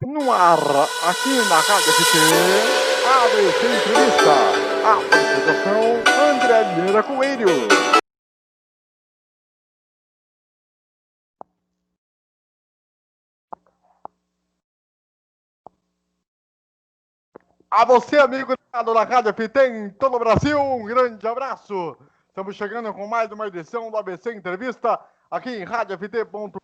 No ar, aqui na Rádio FT, ABC Entrevista. Apresentação, André Vieira Coelho. A você, amigo ligado na Rádio FT em todo o Brasil, um grande abraço. Estamos chegando com mais uma edição do ABC Entrevista, aqui em radioft.com.br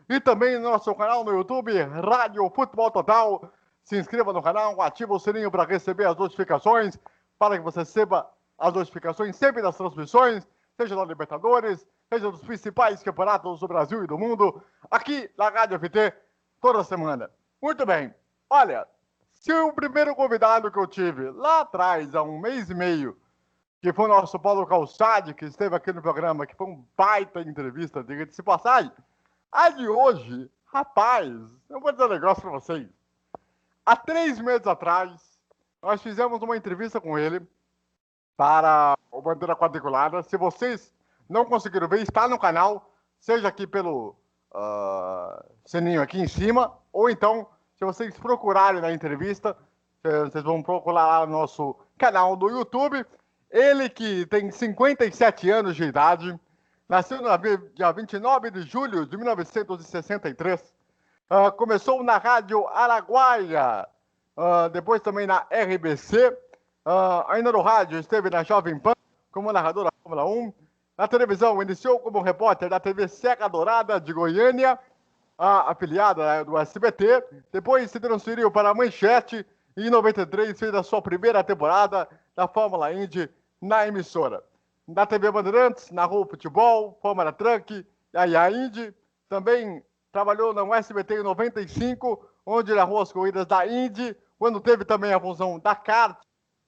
e também no nosso canal no YouTube, Rádio Futebol Total. Se inscreva no canal, ative o sininho para receber as notificações, para que você receba as notificações sempre das transmissões, seja da Libertadores, seja dos principais campeonatos do Brasil e do mundo, aqui na Rádio FT, toda semana. Muito bem, olha, se o primeiro convidado que eu tive lá atrás, há um mês e meio, que foi o nosso Paulo Calçade, que esteve aqui no programa, que foi um baita entrevista, diga-se de passagem, a de hoje, rapaz, eu vou dizer um negócio para vocês. Há 3 meses atrás, nós fizemos uma entrevista com ele para o Bandeira Quadriculada. Se vocês não conseguiram ver, está no canal, seja aqui pelo sininho aqui em cima, ou então, se vocês procurarem na entrevista, vocês vão procurar lá no nosso canal do YouTube. Ele que tem 57 anos de idade, nasceu no dia 29 de julho de 1963, começou na Rádio Araguaia, depois também na RBC, ainda no rádio esteve na Jovem Pan como narrador da Fórmula 1, na televisão iniciou como repórter da TV Serra Dourada de Goiânia, afiliada do SBT, depois se transferiu para a Manchete e em 93 fez a sua primeira temporada da Fórmula Indy na emissora. Na TV Bandeirantes, narrou o futebol, Fórmula Truck, a Indy, também trabalhou no SBT em 95, onde narrou as corridas da Indy, quando teve também a função da kart,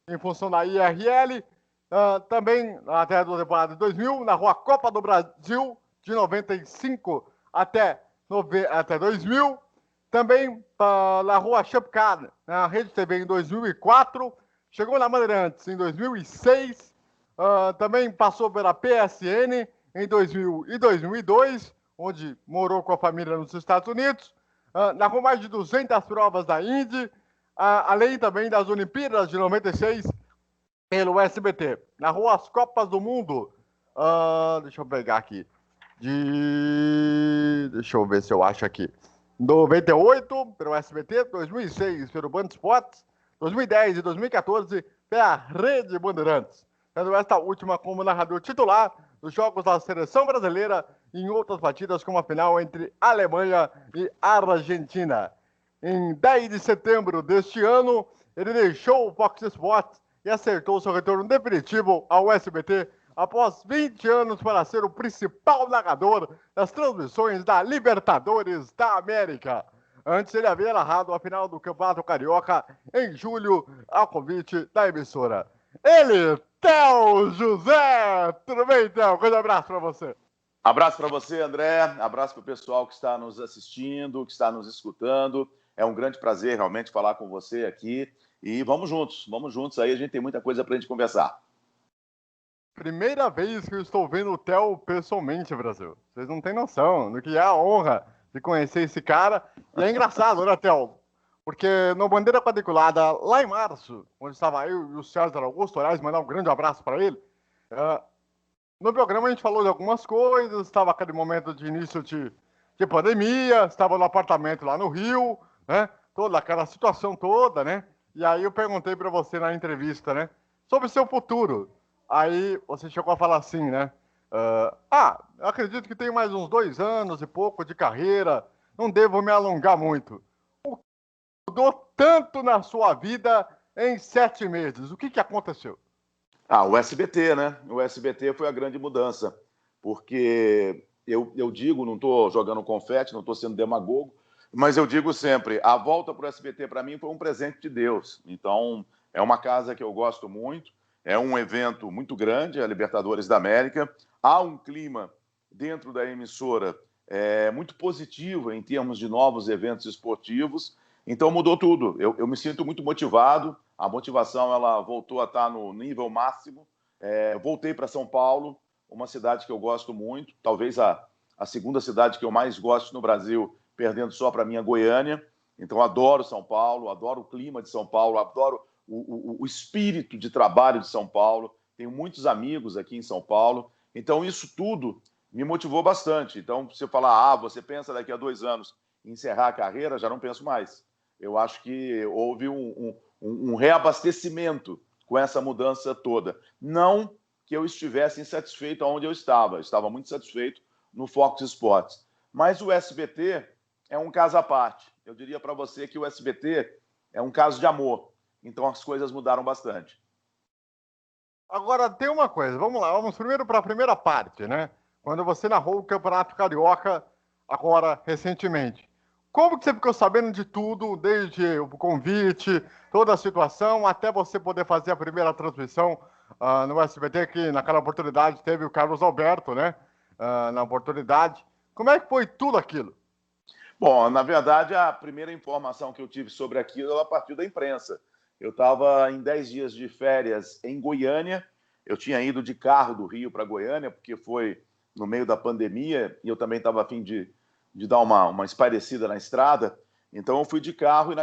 em função da IRL, também até a temporada de 2000, narrou a Copa do Brasil de 95 até 2000, também narrou a Champ Car na Rede TV em 2004, chegou na Bandeirantes em 2006, também passou pela PSN em 2000 e 2002, onde morou com a família nos Estados Unidos, narrou mais de 200 provas da Indy, além também das Olimpíadas de 96 pelo SBT. Narrou as Copas do Mundo, deixa eu pegar aqui, deixa eu ver se eu acho aqui, 98 pelo SBT, 2006 pelo Band Esportes, 2010 e 2014 pela Rede Bandeirantes. Tendo esta última como narrador titular dos jogos da Seleção Brasileira e em outras partidas como a final entre Alemanha e Argentina. Em 10 de setembro deste ano, ele deixou o Fox Sports e acertou seu retorno definitivo ao SBT após 20 anos para ser o principal narrador das transmissões da Libertadores da América. Antes ele havia narrado a final do Campeonato Carioca em julho, ao convite da emissora. Ele, Theo José! Tudo bem, Theo? Grande abraço para você. Abraço para você, André. Abraço para o pessoal que está nos assistindo, que está nos escutando. É um grande prazer realmente falar com você aqui. E vamos juntos aí, a gente tem muita coisa para a gente conversar. Primeira vez que eu estou vendo o Theo pessoalmente, Brasil. Vocês não têm noção do que é a honra de conhecer esse cara. E é engraçado, né, Theo? Porque no Bandeira Quadriculada, lá em março, onde estava eu e o César Augusto, aliás, mandar um grande abraço para ele, no programa a gente falou de algumas coisas, estava aquele momento de início de pandemia, estava no apartamento lá no Rio, né? Toda aquela situação toda, né? E aí eu perguntei para você na entrevista, né? Sobre o seu futuro. Aí você chegou a falar assim, né? Eu acredito que tenho mais uns 2 anos e pouco de carreira, não devo me alongar muito. O que mudou tanto na sua vida em 7 meses? O que aconteceu? O SBT, né? O SBT foi a grande mudança, porque eu digo, não estou jogando confete, não estou sendo demagogo, mas eu digo sempre, a volta para o SBT para mim foi um presente de Deus. Então, é uma casa que eu gosto muito, é um evento muito grande, a Libertadores da América, há um clima dentro da emissora muito positivo em termos de novos eventos esportivos, então mudou tudo. Eu me sinto muito motivado, a motivação ela voltou a estar no nível máximo. Voltei para São Paulo, uma cidade que eu gosto muito, talvez a segunda cidade que eu mais gosto no Brasil, perdendo só para minha Goiânia. Então, adoro São Paulo, adoro o clima de São Paulo, adoro o espírito de trabalho de São Paulo. Tenho muitos amigos aqui em São Paulo. Então, isso tudo me motivou bastante. Então, se eu falar, você pensa daqui a 2 anos em encerrar a carreira, já não penso mais. Eu acho que houve um reabastecimento com essa mudança toda. Não que eu estivesse insatisfeito onde eu estava muito satisfeito no Fox Sports. Mas o SBT é um caso à parte. Eu diria para você que o SBT é um caso de amor. Então as coisas mudaram bastante. Agora, tem uma coisa, vamos lá, vamos primeiro para a primeira parte, né? Quando você narrou o Campeonato Carioca, agora, recentemente. Como que você ficou sabendo de tudo, desde o convite, toda a situação, até você poder fazer a primeira transmissão no SBT, que naquela oportunidade teve o Carlos Alberto, né? Na oportunidade. Como é que foi tudo aquilo? Bom, na verdade, a primeira informação que eu tive sobre aquilo ela partiu da imprensa. Eu estava em 10 dias de férias em Goiânia. Eu tinha ido de carro do Rio para Goiânia, porque foi no meio da pandemia, e eu também estava a fim de dar uma espairecida na estrada. Então, eu fui de carro e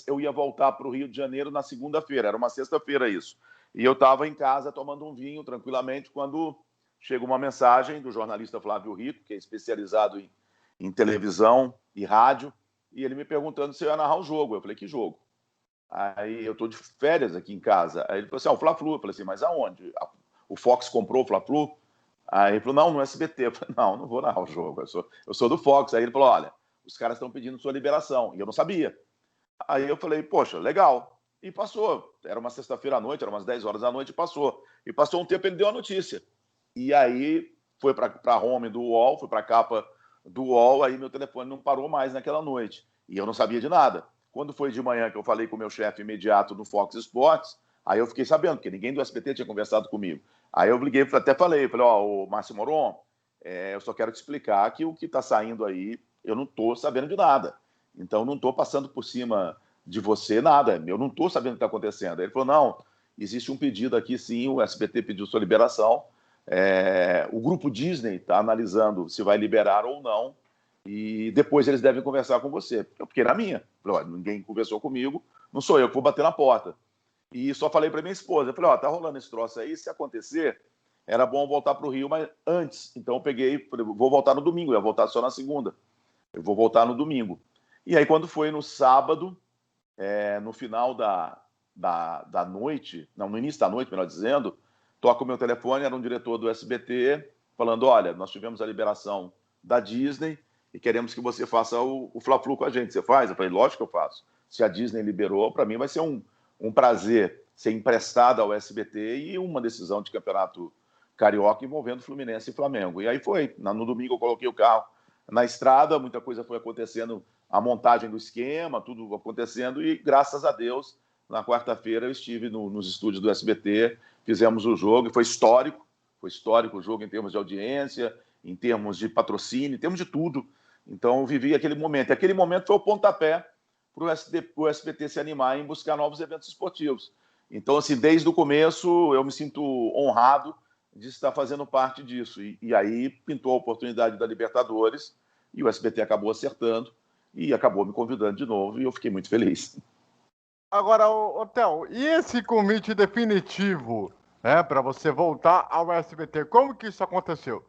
eu ia voltar para o Rio de Janeiro na segunda-feira. Era uma sexta-feira isso. E eu estava em casa tomando um vinho tranquilamente quando chega uma mensagem do jornalista Flávio Rico, que é especializado em televisão e rádio, e ele me perguntando se eu ia narrar o jogo. Eu falei, que jogo? Aí eu estou de férias aqui em casa. Aí ele falou assim, o Fla-Flu. Eu falei assim, mas aonde? O Fox comprou o Fla-Flu? Aí ele falou, não, no SBT. Eu falei, não vou narrar o jogo, eu sou do Fox. Aí ele falou, olha, os caras estão pedindo sua liberação. E eu não sabia. Aí eu falei, poxa, legal. E passou. Era uma sexta-feira à noite, era umas 10 horas da noite, e passou. E passou um tempo, ele deu a notícia. E aí foi para a home do UOL, foi para a capa do UOL, aí meu telefone não parou mais naquela noite. E eu não sabia de nada. Quando foi de manhã que eu falei com o meu chefe imediato no Fox Sports, aí eu fiquei sabendo, porque ninguém do SBT tinha conversado comigo. Aí eu liguei, até falei, o Márcio Moron, eu só quero te explicar que o que está saindo aí, eu não estou sabendo de nada. Então, não estou passando por cima de você nada. Eu não estou sabendo o que está acontecendo. Aí ele falou, não, existe um pedido aqui, sim, o SBT pediu sua liberação. O grupo Disney está analisando se vai liberar ou não. E depois eles devem conversar com você. Eu fiquei na minha. Falei, ninguém conversou comigo, não sou eu que vou bater na porta. E só falei para minha esposa, eu falei, tá rolando esse troço aí, se acontecer, era bom voltar para o Rio, mas antes. Então eu peguei, falei, vou voltar no domingo, eu ia voltar só na segunda. Eu vou voltar no domingo. E aí quando foi no sábado, no final da noite, não, no início da noite, melhor dizendo, toca o meu telefone, era um diretor do SBT, falando, olha, nós tivemos a liberação da Disney, e queremos que você faça o Fla-Flu com a gente. Você faz? Eu falei, lógico que eu faço. Se a Disney liberou, para mim vai ser um prazer ser emprestado ao SBT e uma decisão de campeonato carioca envolvendo Fluminense e Flamengo. E aí foi. No domingo eu coloquei o carro na estrada, muita coisa foi acontecendo, a montagem do esquema, tudo acontecendo, e graças a Deus, na quarta-feira eu estive nos estúdios do SBT, fizemos o jogo, e foi histórico o jogo em termos de audiência, em termos de patrocínio, em termos de tudo. Então, eu vivi aquele momento. E aquele momento foi o pontapé para o SBT se animar em buscar novos eventos esportivos. Então, assim, desde o começo, eu me sinto honrado de estar fazendo parte disso. E aí pintou a oportunidade da Libertadores e o SBT acabou acertando e acabou me convidando de novo e eu fiquei muito feliz. Agora, Theo, e esse convite definitivo, né, para você voltar ao SBT, como que isso aconteceu?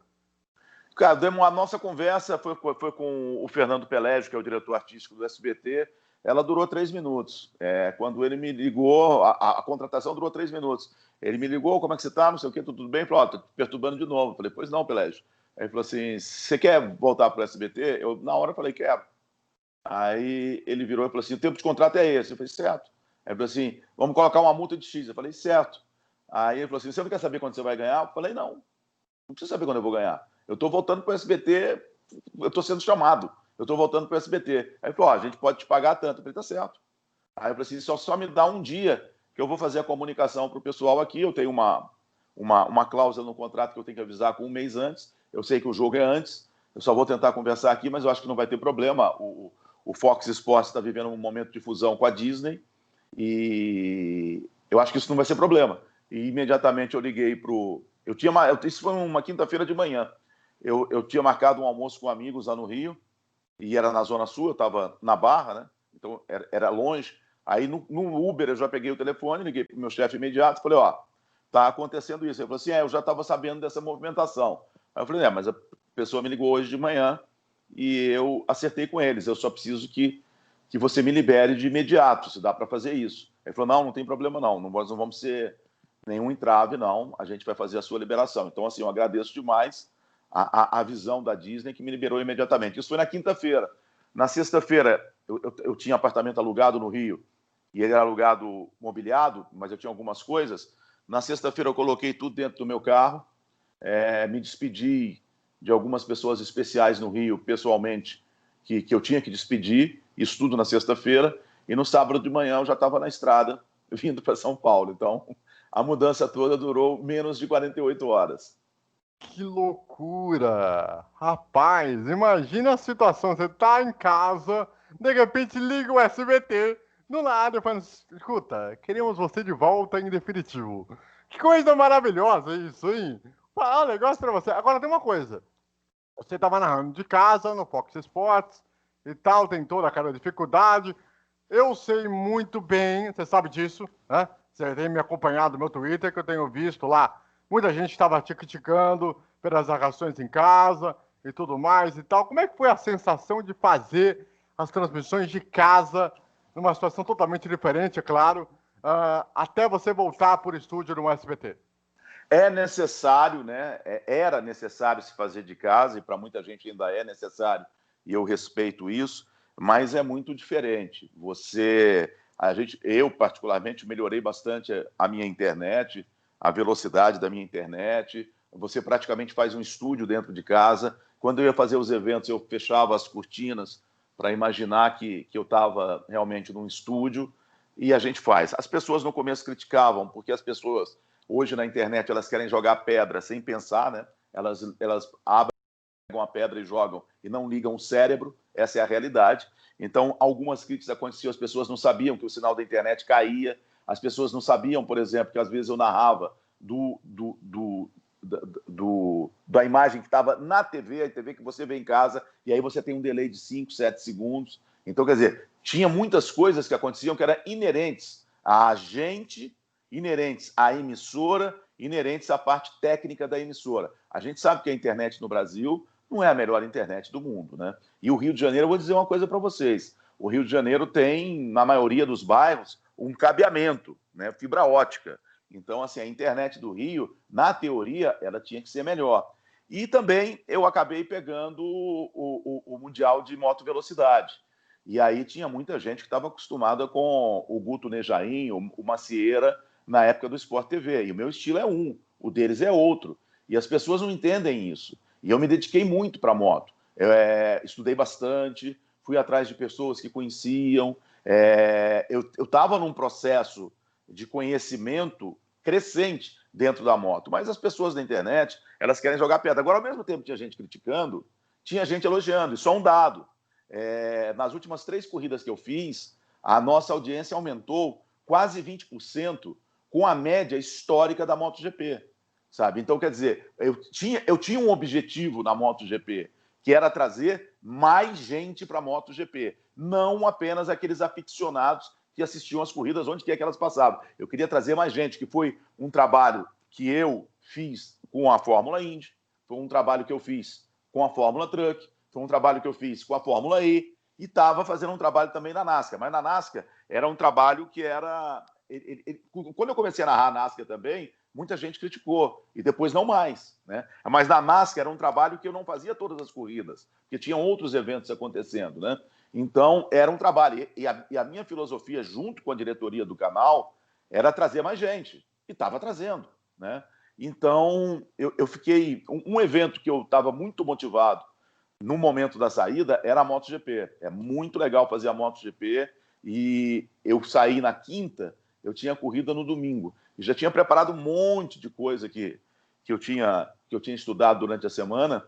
Cara, a nossa conversa foi com o Fernando Pelégio, que é o diretor artístico do SBT. Ela durou 3 minutos. Quando ele me ligou, a contratação durou 3 minutos. Ele me ligou, como é que você está? Não sei o quê, tudo bem? Falou, tô te perturbando de novo. Eu falei, pois não, Pelégio. Aí ele falou assim, você quer voltar para o SBT? Eu, na hora, falei, quero. Aí ele virou e falou assim, o tempo de contrato é esse. Eu falei, certo. Aí ele falou assim, vamos colocar uma multa de X. Eu falei, certo. Aí ele falou assim, você não quer saber quando você vai ganhar? Eu falei, não preciso saber quando eu vou ganhar. Eu estou voltando para o SBT, eu estou sendo chamado. Eu estou voltando para o SBT. Aí ele falou, a gente pode te pagar tanto. Eu falei, tá certo. Aí eu falei assim, só me dá um dia que eu vou fazer a comunicação para o pessoal aqui. Eu tenho uma cláusula no contrato que eu tenho que avisar com 1 mês antes. Eu sei que o jogo é antes. Eu só vou tentar conversar aqui, mas eu acho que não vai ter problema. O Fox Sports está vivendo um momento de fusão com a Disney e eu acho que isso não vai ser problema. E imediatamente eu liguei para o... Isso foi uma quinta-feira de manhã. Eu tinha marcado um almoço com amigos lá no Rio e era na Zona Sul, eu estava na Barra, né? Então era longe. Aí no Uber eu já peguei o telefone, liguei para o meu chefe imediato e falei, ó, tá acontecendo isso. Ele falou assim, eu já estava sabendo dessa movimentação. Aí eu falei, mas a pessoa me ligou hoje de manhã e eu acertei com eles, eu só preciso que você me libere de imediato, se dá para fazer isso. Ele falou, não tem problema não, nós não vamos ser nenhum entrave, não, a gente vai fazer a sua liberação. Então, assim, eu agradeço demais a visão da Disney que me liberou imediatamente. Isso foi na quinta-feira. Na sexta-feira, eu tinha apartamento alugado no Rio, e ele era alugado mobiliado, mas eu tinha algumas coisas. Na sexta-feira eu coloquei tudo dentro do meu carro, me despedi de algumas pessoas especiais no Rio, pessoalmente, que eu tinha que despedir, isso tudo na sexta-feira, e no sábado de manhã eu já estava na estrada, vindo para São Paulo. Então, a mudança toda durou menos de 48 horas. Que loucura! Rapaz, imagina a situação, você tá em casa, de repente liga o SBT, do nada, falando, escuta, queremos você de volta em definitivo. Que coisa maravilhosa isso, hein? Ah, negócio pra você. Agora tem uma coisa, você tava narrando de casa, no Fox Sports e tal, tem toda aquela dificuldade. Eu sei muito bem, você sabe disso, né? Você tem me acompanhado no meu Twitter, que eu tenho visto lá. Muita gente estava te criticando pelas narrações em casa e tudo mais e tal. Como é que foi a sensação de fazer as transmissões de casa, numa situação totalmente diferente, é claro, até você voltar por estúdio no SBT? É necessário, né? Era necessário se fazer de casa, e para muita gente ainda é necessário, e eu respeito isso, mas é muito diferente. Eu particularmente melhorei bastante a minha internet, a velocidade da minha internet. Você praticamente faz um estúdio dentro de casa. Quando eu ia fazer os eventos, eu fechava as cortinas para imaginar que eu estava realmente num estúdio, e a gente faz. As pessoas no começo criticavam, porque as pessoas hoje na internet elas querem jogar pedra sem pensar, né? Elas abrem a pedra e jogam e não ligam o cérebro, essa é a realidade. Então, algumas críticas aconteciam, as pessoas não sabiam que o sinal da internet caía, as pessoas não sabiam, por exemplo, que às vezes eu narrava da imagem que estava na TV, a TV que você vê em casa, e aí você tem um delay de 5, 7 segundos. Então, quer dizer, tinha muitas coisas que aconteciam que eram inerentes a gente, inerentes à emissora, inerentes à parte técnica da emissora. A gente sabe que a internet no Brasil não é a melhor internet do mundo, né? E o Rio de Janeiro, eu vou dizer uma coisa para vocês, o Rio de Janeiro tem, na maioria dos bairros, um cabeamento, né? Fibra ótica. Então, assim, a internet do Rio, na teoria, ela tinha que ser melhor. E também eu acabei pegando o Mundial de Moto Velocidade. E aí tinha muita gente que estava acostumada com o Guto Nejaim, o Macieira, na época do Sport TV. E o meu estilo é um, o deles é outro. E as pessoas não entendem isso. E eu me dediquei muito para a moto. Estudei bastante, fui atrás de pessoas que conheciam. Eu estava num processo de conhecimento crescente dentro da moto. Mas as pessoas da internet, elas querem jogar pedra. Agora, ao mesmo tempo que tinha gente criticando, tinha gente elogiando. E só um dado. Nas últimas 3 corridas que eu fiz, a nossa audiência aumentou quase 20% com a média histórica da MotoGP, sabe? Então, quer dizer, eu tinha um objetivo na MotoGP, que era trazer mais gente para a MotoGP, não apenas aqueles aficionados que assistiam as corridas onde quer que elas passavam. Eu queria trazer mais gente, que foi um trabalho que eu fiz com a Fórmula Indy, foi um trabalho que eu fiz com a Fórmula Truck, foi um trabalho que eu fiz com a Fórmula E, e estava fazendo um trabalho também na NASCAR. Mas na NASCAR era um trabalho que era... Quando eu comecei a narrar a NASCAR também, muita gente criticou, e depois não mais, né? Mas na NASCAR era um trabalho que eu não fazia todas as corridas, porque tinham outros eventos acontecendo, né? Então, era um trabalho. E a minha filosofia, junto com a diretoria do canal, era trazer mais gente. E estava trazendo, né? Então, eu fiquei... Um evento que eu estava muito motivado no momento da saída era a MotoGP. É muito legal fazer a MotoGP. E eu saí na quinta, eu tinha corrida no domingo. E já tinha preparado um monte de coisa que eu tinha estudado durante a semana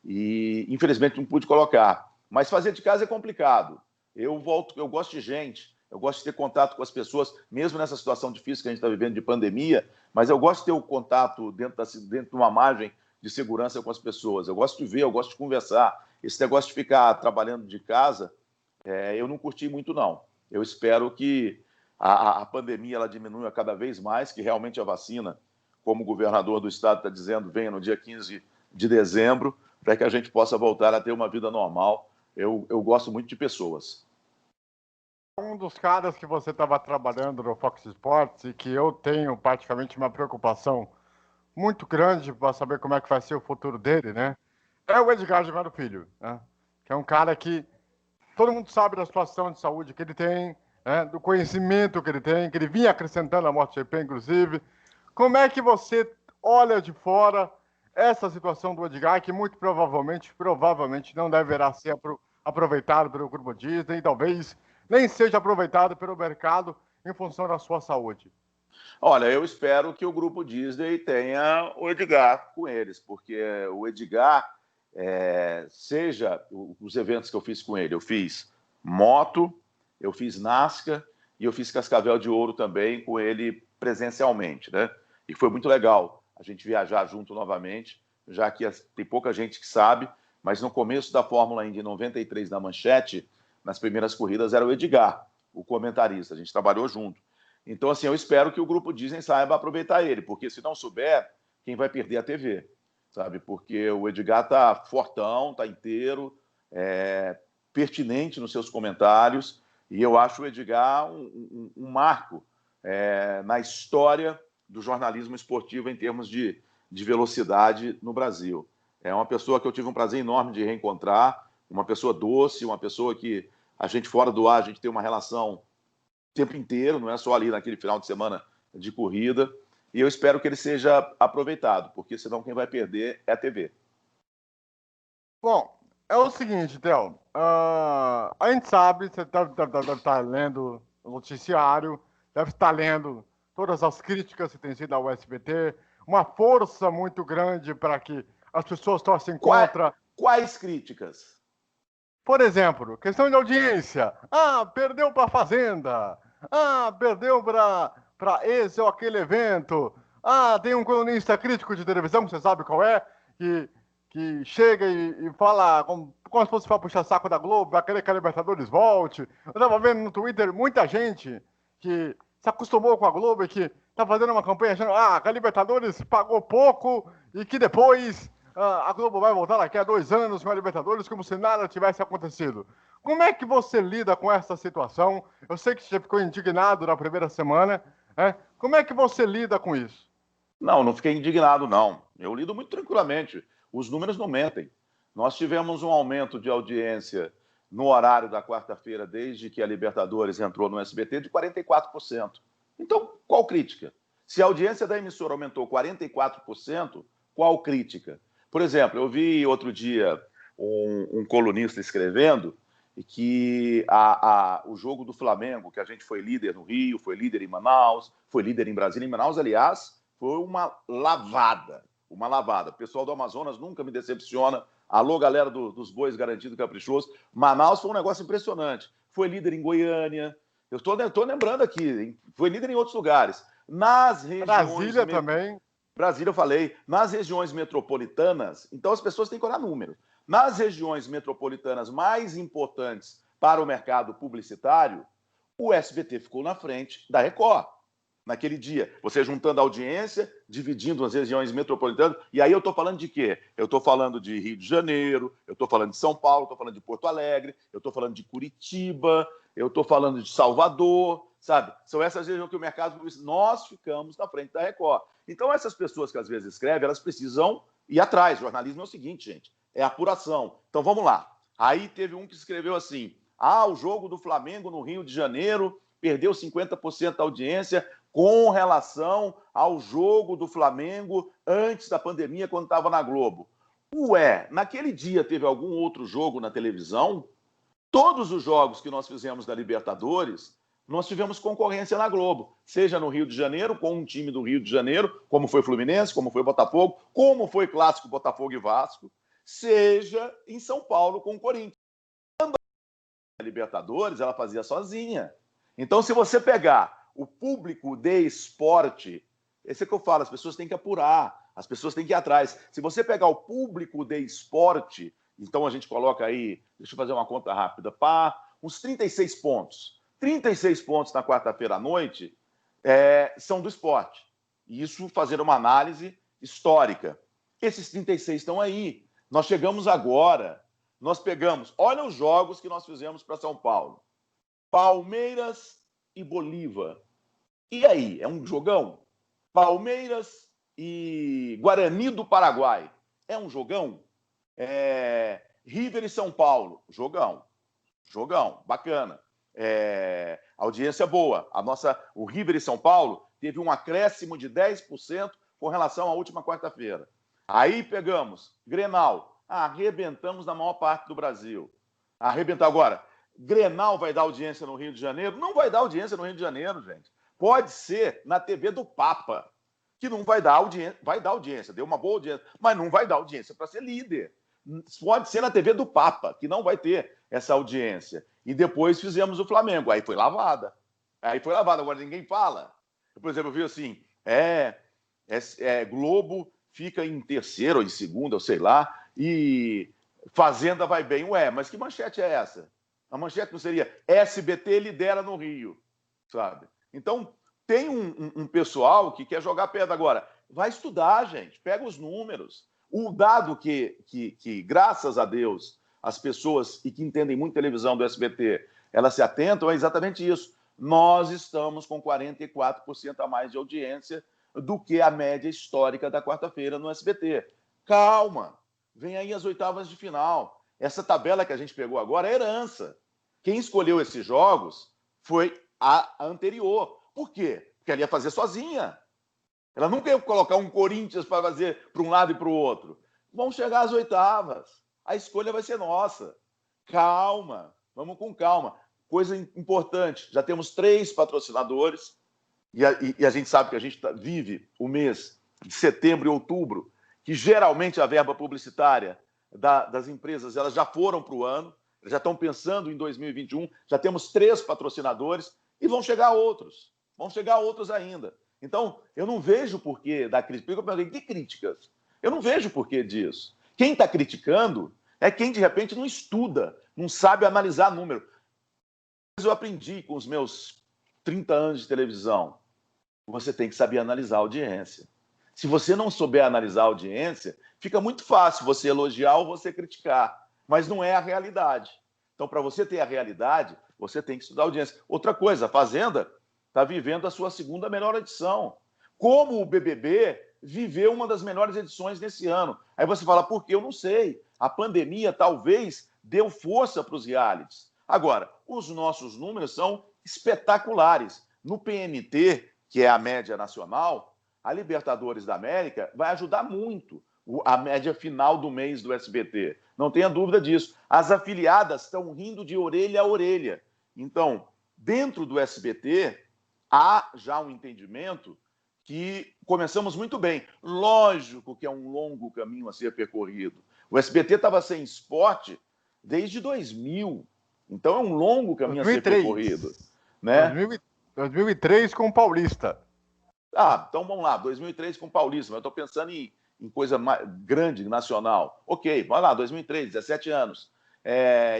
e, infelizmente, não pude colocar. Mas fazer de casa é complicado. Eu gosto de gente, eu gosto de ter contato com as pessoas, mesmo nessa situação difícil que a gente está vivendo de pandemia, mas eu gosto de ter o contato dentro de uma margem de segurança com as pessoas. Eu gosto de ver, eu gosto de conversar. esse negócio de ficar trabalhando de casa, eu não curti muito, não. Eu espero que a pandemia ela diminua cada vez mais, que realmente a vacina, como o governador do estado está dizendo, venha no dia 15 de dezembro, para que a gente possa voltar a ter uma vida normal. Eu gosto muito de pessoas. Um dos caras que você estava trabalhando no Fox Sports e que eu tenho praticamente uma preocupação muito grande para saber como é que vai ser o futuro dele, né? É o Edgar Gilmar Filho, né? Que é um cara que todo mundo sabe da situação de saúde que ele tem, né? Do conhecimento que ele tem, que ele vinha acrescentando a MotoGP, inclusive. Como é que você olha de fora essa situação do Edgar, que muito provavelmente não deverá ser aproveitado pelo grupo Disney, talvez nem seja aproveitado pelo mercado em função da sua saúde? Olha, eu espero que o grupo Disney tenha o Edgar com eles, porque o Edgar, seja os eventos que eu fiz com ele, eu fiz moto, eu fiz NASCAR e eu fiz Cascavel de Ouro também com ele presencialmente, né? E foi muito legal a gente viajar junto novamente, já que tem pouca gente que sabe, mas no começo da Fórmula Indy 93 na Manchete, nas primeiras corridas, era o Edgar, o comentarista, a gente trabalhou junto. Então, assim, eu espero que o grupo Disney saiba aproveitar ele, porque se não souber, quem vai perder é a TV, sabe? Porque o Edgar tá fortão, tá inteiro, pertinente nos seus comentários, e eu acho o Edgar um marco na história do jornalismo esportivo em termos de velocidade no Brasil. É uma pessoa que eu tive um prazer enorme de reencontrar, uma pessoa doce, uma pessoa que a gente fora do ar, a gente tem uma relação o tempo inteiro, não é só ali naquele final de semana de corrida, e eu espero que ele seja aproveitado, porque senão quem vai perder é a TV. Bom, é o seguinte, Theo. A gente sabe, você deve estar lendo o noticiário, deve estar lendo todas as críticas que têm sido ao SBT, uma força muito grande para que as pessoas torcem contra. Quais críticas? Por exemplo, questão de audiência. Ah, perdeu para a Fazenda. Ah, perdeu para esse ou aquele evento. Ah, tem um colunista crítico de televisão, que você sabe qual é, que chega e fala como se fosse para puxar saco da Globo, vai querer que a Libertadores volte. Eu estava vendo no Twitter muita gente que se acostumou com a Globo e que está fazendo uma campanha achando que a Libertadores pagou pouco e que depois a Globo vai voltar daqui a 2 anos com a Libertadores como se nada tivesse acontecido. Como é que você lida com essa situação? Eu sei que você ficou indignado na primeira semana. Como é que você lida com isso? Não fiquei indignado, não. Eu lido muito tranquilamente. Os números não mentem. Nós tivemos um aumento de audiência no horário da quarta-feira, desde que a Libertadores entrou no SBT, de 44%. Então, qual crítica? Se a audiência da emissora aumentou 44%, qual crítica? Por exemplo, eu vi outro dia um colunista escrevendo que o jogo do Flamengo, que a gente foi líder no Rio, foi líder em Manaus, foi líder em Brasília. Em Manaus, aliás, foi uma lavada. Uma lavada. O pessoal do Amazonas nunca me decepciona. Alô, galera dos Bois Garantido Caprichoso. Manaus foi um negócio impressionante. Foi líder em Goiânia. Eu estou lembrando aqui, hein? Foi líder em outros lugares. Nas regiões... Brasília também. Brasília, eu falei. Nas regiões metropolitanas, então as pessoas têm que olhar números. Nas regiões metropolitanas mais importantes para o mercado publicitário, o SBT ficou na frente da Record. Naquele dia, você juntando a audiência, dividindo as regiões metropolitanas, e aí eu estou falando de quê? Eu estou falando de Rio de Janeiro, eu estou falando de São Paulo, estou falando de Porto Alegre, eu estou falando de Curitiba, eu estou falando de Salvador, sabe? São essas regiões que o mercado, nós ficamos na frente da Record. Então, essas pessoas que às vezes escrevem, elas precisam ir atrás. O jornalismo é o seguinte, gente, é apuração. Então, vamos lá. Aí teve um que escreveu assim, o jogo do Flamengo no Rio de Janeiro perdeu 50% da audiência com relação ao jogo do Flamengo antes da pandemia, quando estava na Globo. Naquele dia teve algum outro jogo na televisão? Todos os jogos que nós fizemos da Libertadores, nós tivemos concorrência na Globo, seja no Rio de Janeiro, com um time do Rio de Janeiro, como foi Fluminense, como foi Botafogo, como foi clássico Botafogo e Vasco, seja em São Paulo com o Corinthians. A Libertadores, ela fazia sozinha. Então, se você pegar o público de esporte, esse é que eu falo, as pessoas têm que apurar, as pessoas têm que ir atrás. Se você pegar o público de esporte, Então a gente coloca aí, deixa eu fazer uma conta rápida, uns 36 pontos. 36 pontos na quarta-feira à noite são do esporte. E isso fazendo uma análise histórica. Esses 36 estão aí. Nós chegamos agora, nós pegamos, olha os jogos que nós fizemos para São Paulo. Palmeiras e Bolívar. E aí, é um jogão? Palmeiras e Guarani do Paraguai. É um jogão? River e São Paulo. Jogão. Jogão. Bacana. Audiência boa. O River e São Paulo teve um acréscimo de 10% com relação à última quarta-feira. Aí pegamos Grenal. Arrebentamos na maior parte do Brasil. Arrebentar agora. Grenal vai dar audiência no Rio de Janeiro? Não vai dar audiência no Rio de Janeiro, gente. Pode ser na TV do Papa, que não vai dar audiência. Vai dar audiência, deu uma boa audiência, mas não vai dar audiência para ser líder. Pode ser na TV do Papa, que não vai ter essa audiência. E depois fizemos o Flamengo. Aí foi lavada. Agora ninguém fala. Por exemplo, eu vi assim, Globo fica em terceiro ou em segunda, ou sei lá, e Fazenda vai bem. Ué, mas que manchete é essa? A manchete não seria SBT lidera no Rio, sabe? Então, tem um pessoal que quer jogar pedra agora. Vai estudar, gente. Pega os números. O dado que graças a Deus, as pessoas e que entendem muito televisão do SBT, elas se atentam, é exatamente isso. Nós estamos com 44% a mais de audiência do que a média histórica da quarta-feira no SBT. Calma. Vem aí as oitavas de final. Essa tabela que a gente pegou agora é herança. Quem escolheu esses jogos foi a anterior. Por quê? Porque ela ia fazer sozinha. Ela nunca ia colocar um Corinthians para fazer para um lado e para o outro. Vão chegar às oitavas. A escolha vai ser nossa. Calma. Vamos com calma. Coisa importante. Já temos 3 patrocinadores e a gente sabe que a gente vive o mês de setembro e outubro, que geralmente a verba publicitária das empresas elas já foram para o ano, já estão pensando em 2021, já temos 3 patrocinadores e vão chegar outros ainda. Então, eu não vejo porquê da crítica. Eu perguntei, que críticas? Eu não vejo porquê disso. Quem está criticando é quem, de repente, não estuda, não sabe analisar número. Eu aprendi com os meus 30 anos de televisão. Você tem que saber analisar a audiência. Se você não souber analisar a audiência, fica muito fácil você elogiar ou você criticar, mas não é a realidade. Então, para você ter a realidade, você tem que estudar a audiência. Outra coisa, a Fazenda está vivendo a sua 2ª melhor edição. Como o BBB viveu uma das melhores edições desse ano. Aí você fala, por quê? Eu não sei. A pandemia talvez deu força para os realities. Agora, os nossos números são espetaculares. No PNT, que é a média nacional, a Libertadores da América vai ajudar muito a média final do mês do SBT. Não tenha dúvida disso. As afiliadas estão rindo de orelha a orelha. Então, dentro do SBT, há já um entendimento que começamos muito bem. Lógico que é um longo caminho a ser percorrido. O SBT estava sem esporte desde 2000. Então é um longo caminho 2003. A ser percorrido. Né? 2003 com o Paulista. Então vamos lá, 2003 com o Paulista. Mas eu estou pensando em coisa grande, nacional. Ok, vai lá, 2003, 17 anos.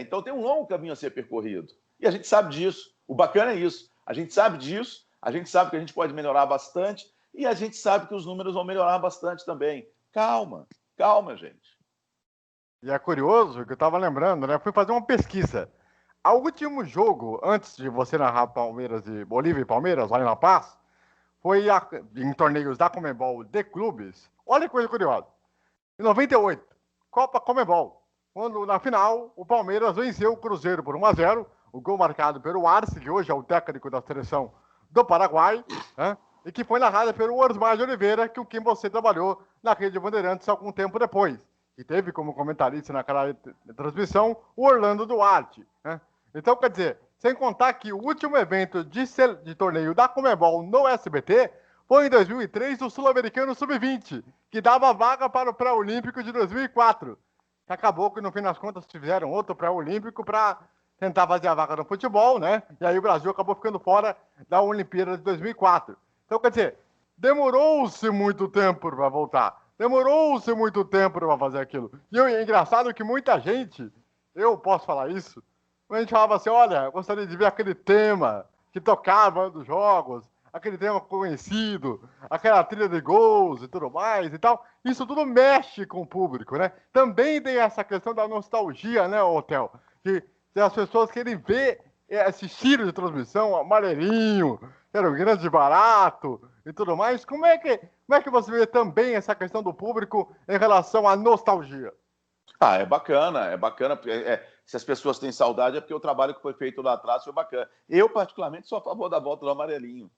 Então tem um longo caminho a ser percorrido. E a gente sabe disso. O bacana é isso. A gente sabe disso, a gente sabe que a gente pode melhorar bastante e a gente sabe que os números vão melhorar bastante também. Calma, gente. E é curioso que eu estava lembrando, né? Fui fazer uma pesquisa. O último jogo, antes de você narrar Palmeiras e Bolívia e Palmeiras, lá em La Paz, foi em torneios da Conmebol de clubes. Olha que coisa curiosa. Em 98, Copa Conmebol, quando na final o Palmeiras venceu o Cruzeiro por 1-0, o gol marcado pelo Arce, que hoje é o técnico da seleção do Paraguai, né? E que foi narrada pelo Osmar de Oliveira, com quem você trabalhou na Rede Bandeirantes algum tempo depois. E teve como comentarista naquela transmissão o Orlando Duarte, né? Então, quer dizer, sem contar que o último evento de torneio da Conmebol no SBT foi em 2003 o Sul-Americano Sub-20, que dava vaga para o Pré-Olímpico de 2004. Acabou que, no fim das contas, fizeram outro Pré-Olímpico para tentar fazer a vaga no futebol, né? E aí o Brasil acabou ficando fora da Olimpíada de 2004. Então, quer dizer, demorou-se muito tempo para voltar. Demorou-se muito tempo para fazer aquilo. E é engraçado que muita gente, eu posso falar isso, a gente falava assim, olha, eu gostaria de ver aquele tema que tocava nos jogos, aquele tema conhecido, aquela trilha de gols e tudo mais e tal. Isso tudo mexe com o público, né? Também tem essa questão da nostalgia, né, Hotel? Que as pessoas querem ver esse estilo de transmissão, amarelinho, que era um grande barato e tudo mais. Como é que você vê também essa questão do público em relação à nostalgia? Ah, é bacana, é bacana. Se as pessoas têm saudade é porque o trabalho que foi feito lá atrás foi bacana. Eu, particularmente, sou a favor da volta do amarelinho.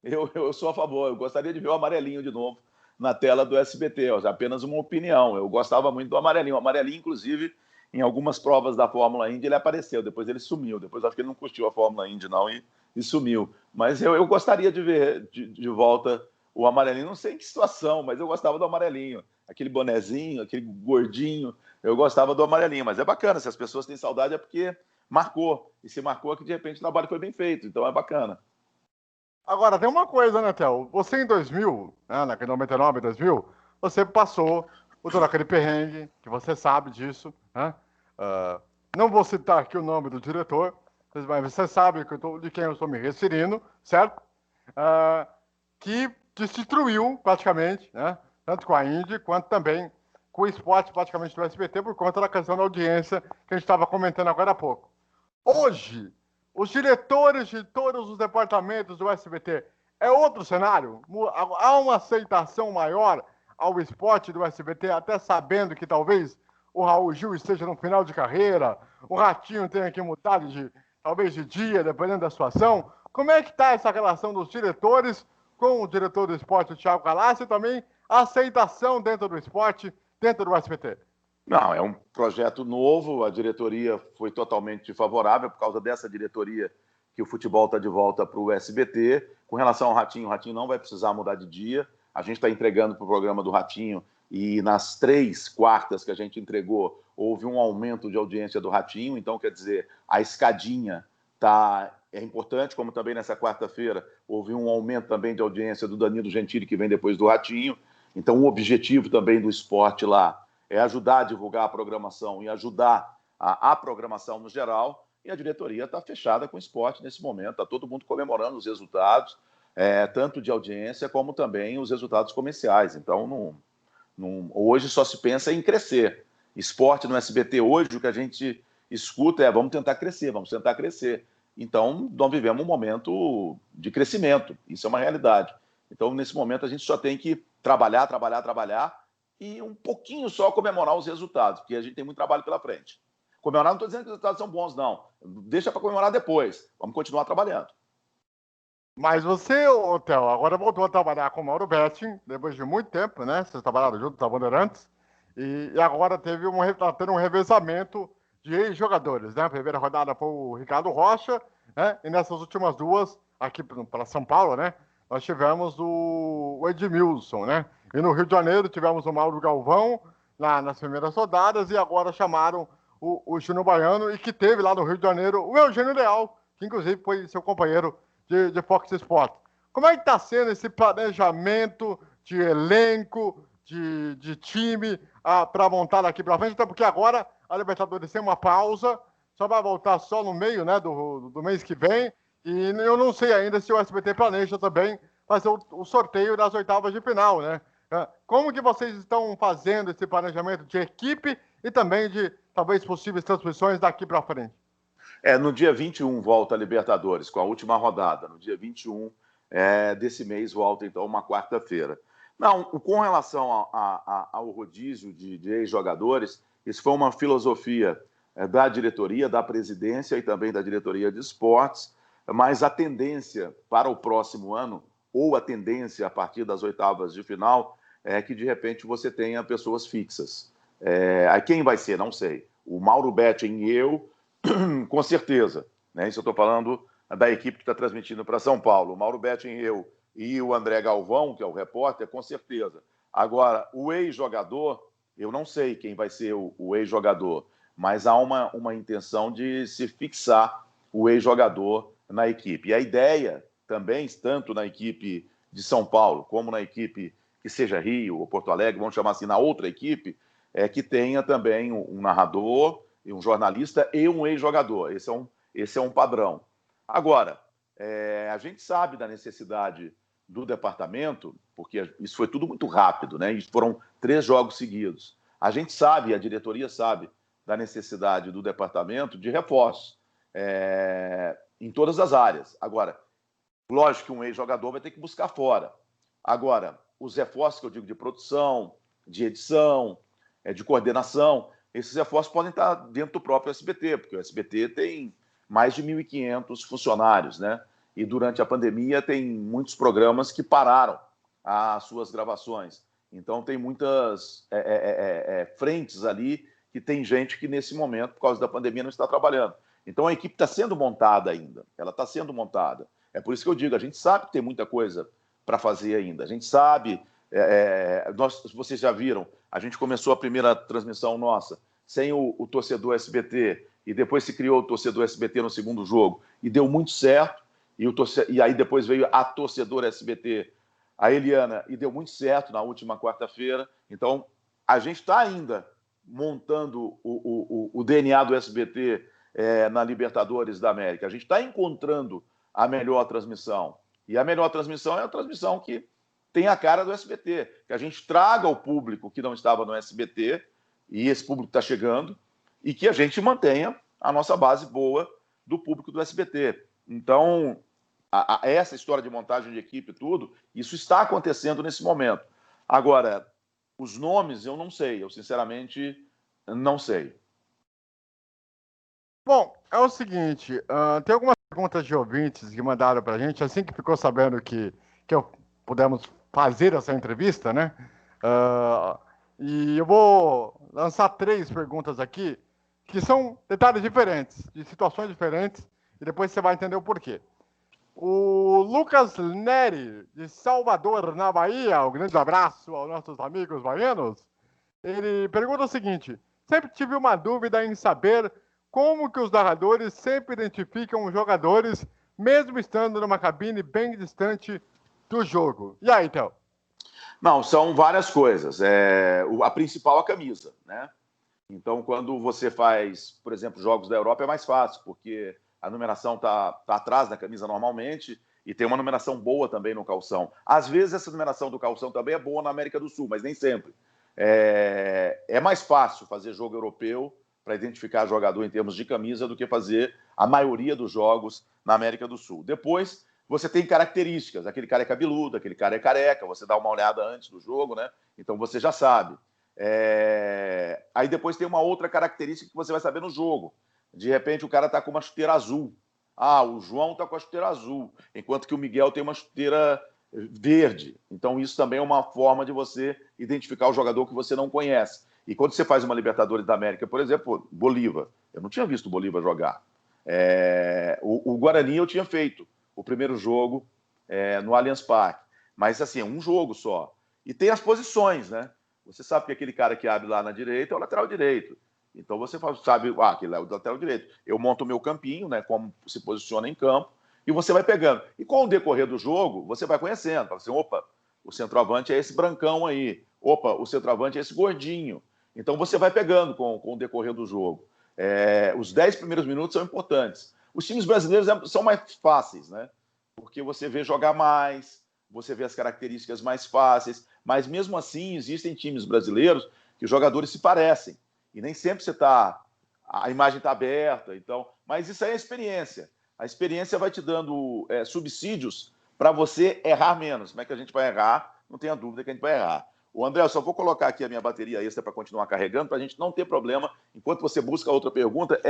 Eu sou a favor, eu gostaria de ver o amarelinho de novo na tela do SBT, ó, apenas uma opinião. Eu gostava muito do amarelinho. O amarelinho, inclusive, em algumas provas da Fórmula Indy, ele apareceu, depois ele sumiu. Depois acho que ele não curtiu a Fórmula Indy, não, e sumiu. Mas eu gostaria de ver de volta o amarelinho. Não sei em que situação, mas eu gostava do amarelinho. Aquele bonezinho, aquele gordinho. Eu gostava do amarelinho, mas é bacana. Se as pessoas têm saudade é porque marcou. E se marcou é que de repente o trabalho foi bem feito. Então é bacana. Agora, tem uma coisa, né, Theo? Você em 2000, né, naquele 99, 2000, você passou por todo aquele perrengue, que você sabe disso, né? Ah, não vou citar aqui o nome do diretor, mas você sabe de quem eu estou me referindo, certo? Ah, que destruiu praticamente, né? Tanto com a Indy quanto também com o esporte praticamente do SBT por conta da questão da audiência que a gente estava comentando agora há pouco. Hoje, os diretores de todos os departamentos do SBT é outro cenário? Há uma aceitação maior ao esporte do SBT, até sabendo que talvez o Raul Gil esteja no final de carreira, o Ratinho tenha que mudar talvez de dia, dependendo da situação. Como é que está essa relação dos diretores com o diretor do esporte, o Thiago Galassi, e também a aceitação dentro do esporte, dentro do SBT? Não, é um projeto novo, a diretoria foi totalmente favorável por causa dessa diretoria que o futebol está de volta para o SBT. Com relação ao Ratinho, o Ratinho não vai precisar mudar de dia. A gente está entregando para o programa do Ratinho e nas 3 quartas que a gente entregou, houve um aumento de audiência do Ratinho. Então, quer dizer, a escadinha é importante, como também nessa quarta-feira houve um aumento também de audiência do Danilo Gentili, que vem depois do Ratinho. Então, o objetivo também do esporte lá é ajudar a divulgar a programação e ajudar a programação no geral. E a diretoria está fechada com o esporte nesse momento. Está todo mundo comemorando os resultados, tanto de audiência como também os resultados comerciais. Então, hoje só se pensa em crescer. Esporte no SBT hoje, o que a gente escuta é vamos tentar crescer, vamos tentar crescer. Então, nós vivemos um momento de crescimento. Isso é uma realidade. Então, nesse momento, a gente só tem que trabalhar, trabalhar, trabalhar e um pouquinho só comemorar os resultados, porque a gente tem muito trabalho pela frente. Comemorar, não estou dizendo que os resultados são bons, não. Deixa para comemorar depois. Vamos continuar trabalhando. Mas você, Theo, agora voltou a trabalhar com o Mauro Betting, depois de muito tempo, né? Vocês trabalharam juntos, na Bandeirantes, e agora tá tendo um revezamento de ex-jogadores, né? A primeira rodada foi o Ricardo Rocha, né? E nessas últimas duas, aqui para São Paulo, né? Nós tivemos o Edmilson, né? E no Rio de Janeiro tivemos o Mauro Galvão nas primeiras rodadas, e agora chamaram o Júnior Baiano, e que teve lá no Rio de Janeiro o Eugênio Leal, que inclusive foi seu companheiro de Fox Sports. Como é que está sendo esse planejamento de elenco, de time para montar daqui para frente? Até porque agora a Libertadores tem uma pausa, só vai voltar só no meio, né, do mês que vem. E eu não sei ainda se o SBT planeja também fazer o sorteio das oitavas de final, né? Como que vocês estão fazendo esse planejamento de equipe e também de talvez possíveis transmissões daqui para frente? No dia 21 volta a Libertadores, com a última rodada. No dia 21 desse mês volta, então, uma quarta-feira. Não, com relação ao rodízio de ex-jogadores, isso foi uma filosofia da diretoria, da presidência e também da diretoria de esportes, mas a tendência para o próximo ano, ou a tendência a partir das oitavas de final, é que, de repente, você tenha pessoas fixas. Quem vai ser? Não sei. O Mauro Betting e eu, com certeza. Né? Isso eu estou falando da equipe que está transmitindo para São Paulo. O Mauro Betting e eu e o André Galvão, que é o repórter, com certeza. Agora, o ex-jogador, eu não sei quem vai ser o ex-jogador, mas há uma intenção de se fixar o ex-jogador na equipe. E a ideia também, tanto na equipe de São Paulo como na equipe que seja Rio ou Porto Alegre, vamos chamar assim, na outra equipe, que tenha também um narrador, um jornalista e um ex-jogador. Esse é um padrão. Agora, a gente sabe da necessidade do departamento, porque isso foi tudo muito rápido, né? E foram 3 jogos seguidos. A gente sabe, a diretoria sabe, da necessidade do departamento de reforço em todas as áreas. Agora, lógico que um ex-jogador vai ter que buscar fora. Agora, os reforços que eu digo de produção, de edição, de coordenação, esses reforços podem estar dentro do próprio SBT, porque o SBT tem mais de 1.500 funcionários, né? E durante a pandemia tem muitos programas que pararam as suas gravações. Então tem muitas frentes ali que tem gente que nesse momento, por causa da pandemia, não está trabalhando. Então a equipe está sendo montada ainda, ela está sendo montada. É por isso que eu digo, a gente sabe que tem muita coisa para fazer ainda. A gente sabe, vocês já viram, a gente começou a primeira transmissão nossa sem o torcedor SBT e depois se criou o torcedor SBT no segundo jogo e deu muito certo. E aí depois veio a torcedora SBT, a Eliana, e deu muito certo na última quarta-feira. Então, a gente está ainda montando o DNA do SBT na Libertadores da América. A gente está encontrando a melhor transmissão. E a melhor transmissão é a transmissão que tem a cara do SBT. Que a gente traga o público que não estava no SBT, e esse público está chegando, e que a gente mantenha a nossa base boa do público do SBT. Então, essa história de montagem de equipe e tudo, isso está acontecendo nesse momento. Agora, os nomes eu não sei, eu sinceramente não sei. Bom, é o seguinte, tem algumas perguntas de ouvintes que mandaram para a gente, assim que ficou sabendo que pudemos fazer essa entrevista, né? E eu vou lançar 3 perguntas aqui, que são detalhes diferentes, de situações diferentes, e depois você vai entender o porquê. O Lucas Neri, de Salvador, na Bahia, um grande abraço aos nossos amigos baianos. Ele pergunta o seguinte: sempre tive uma dúvida em saber como que os narradores sempre identificam os jogadores, mesmo estando numa cabine bem distante do jogo. E aí, Théo? Não, são várias coisas. A principal é a camisa, né? Então, quando você faz, por exemplo, jogos da Europa, é mais fácil, porque a numeração tá atrás da camisa normalmente e tem uma numeração boa também no calção. Às vezes, essa numeração do calção também é boa na América do Sul, mas nem sempre. É mais fácil fazer jogo europeu para identificar jogador em termos de camisa do que fazer a maioria dos jogos na América do Sul. Depois, você tem características. Aquele cara é cabeludo, aquele cara é careca. Você dá uma olhada antes do jogo, né? Então, você já sabe. Aí depois tem uma outra característica que você vai saber no jogo. De repente o cara está com uma chuteira azul. O João está com a chuteira azul, enquanto que o Miguel tem uma chuteira verde. Então isso também é uma forma de você identificar o jogador que você não conhece. E quando você faz uma Libertadores da América, por exemplo, Bolívar. Eu não tinha visto o Bolívar jogar. O Guarani eu tinha feito o primeiro jogo no Allianz Parque. Mas assim, é um jogo só. E tem as posições, né? Você sabe que aquele cara que abre lá na direita é o lateral direito. Então você sabe, aquele é o lateral direito. Eu monto o meu campinho, né, como se posiciona em campo, e você vai pegando. E com o decorrer do jogo, você vai conhecendo. Fala assim, opa, o centroavante é esse brancão aí. Opa, o centroavante é esse gordinho. Então você vai pegando com o decorrer do jogo. Os 10 primeiros minutos são importantes. Os times brasileiros são mais fáceis, né? Porque você vê jogar mais, você vê as características mais fáceis, mas mesmo assim existem times brasileiros que os jogadores se parecem. E nem sempre a imagem está aberta. Então, mas isso aí é a experiência. A experiência vai te dando subsídios para você errar menos. Como é que a gente vai errar? Não tenha dúvida que a gente vai errar. O André, eu só vou colocar aqui a minha bateria extra para continuar carregando, para a gente não ter problema. Enquanto você busca outra pergunta,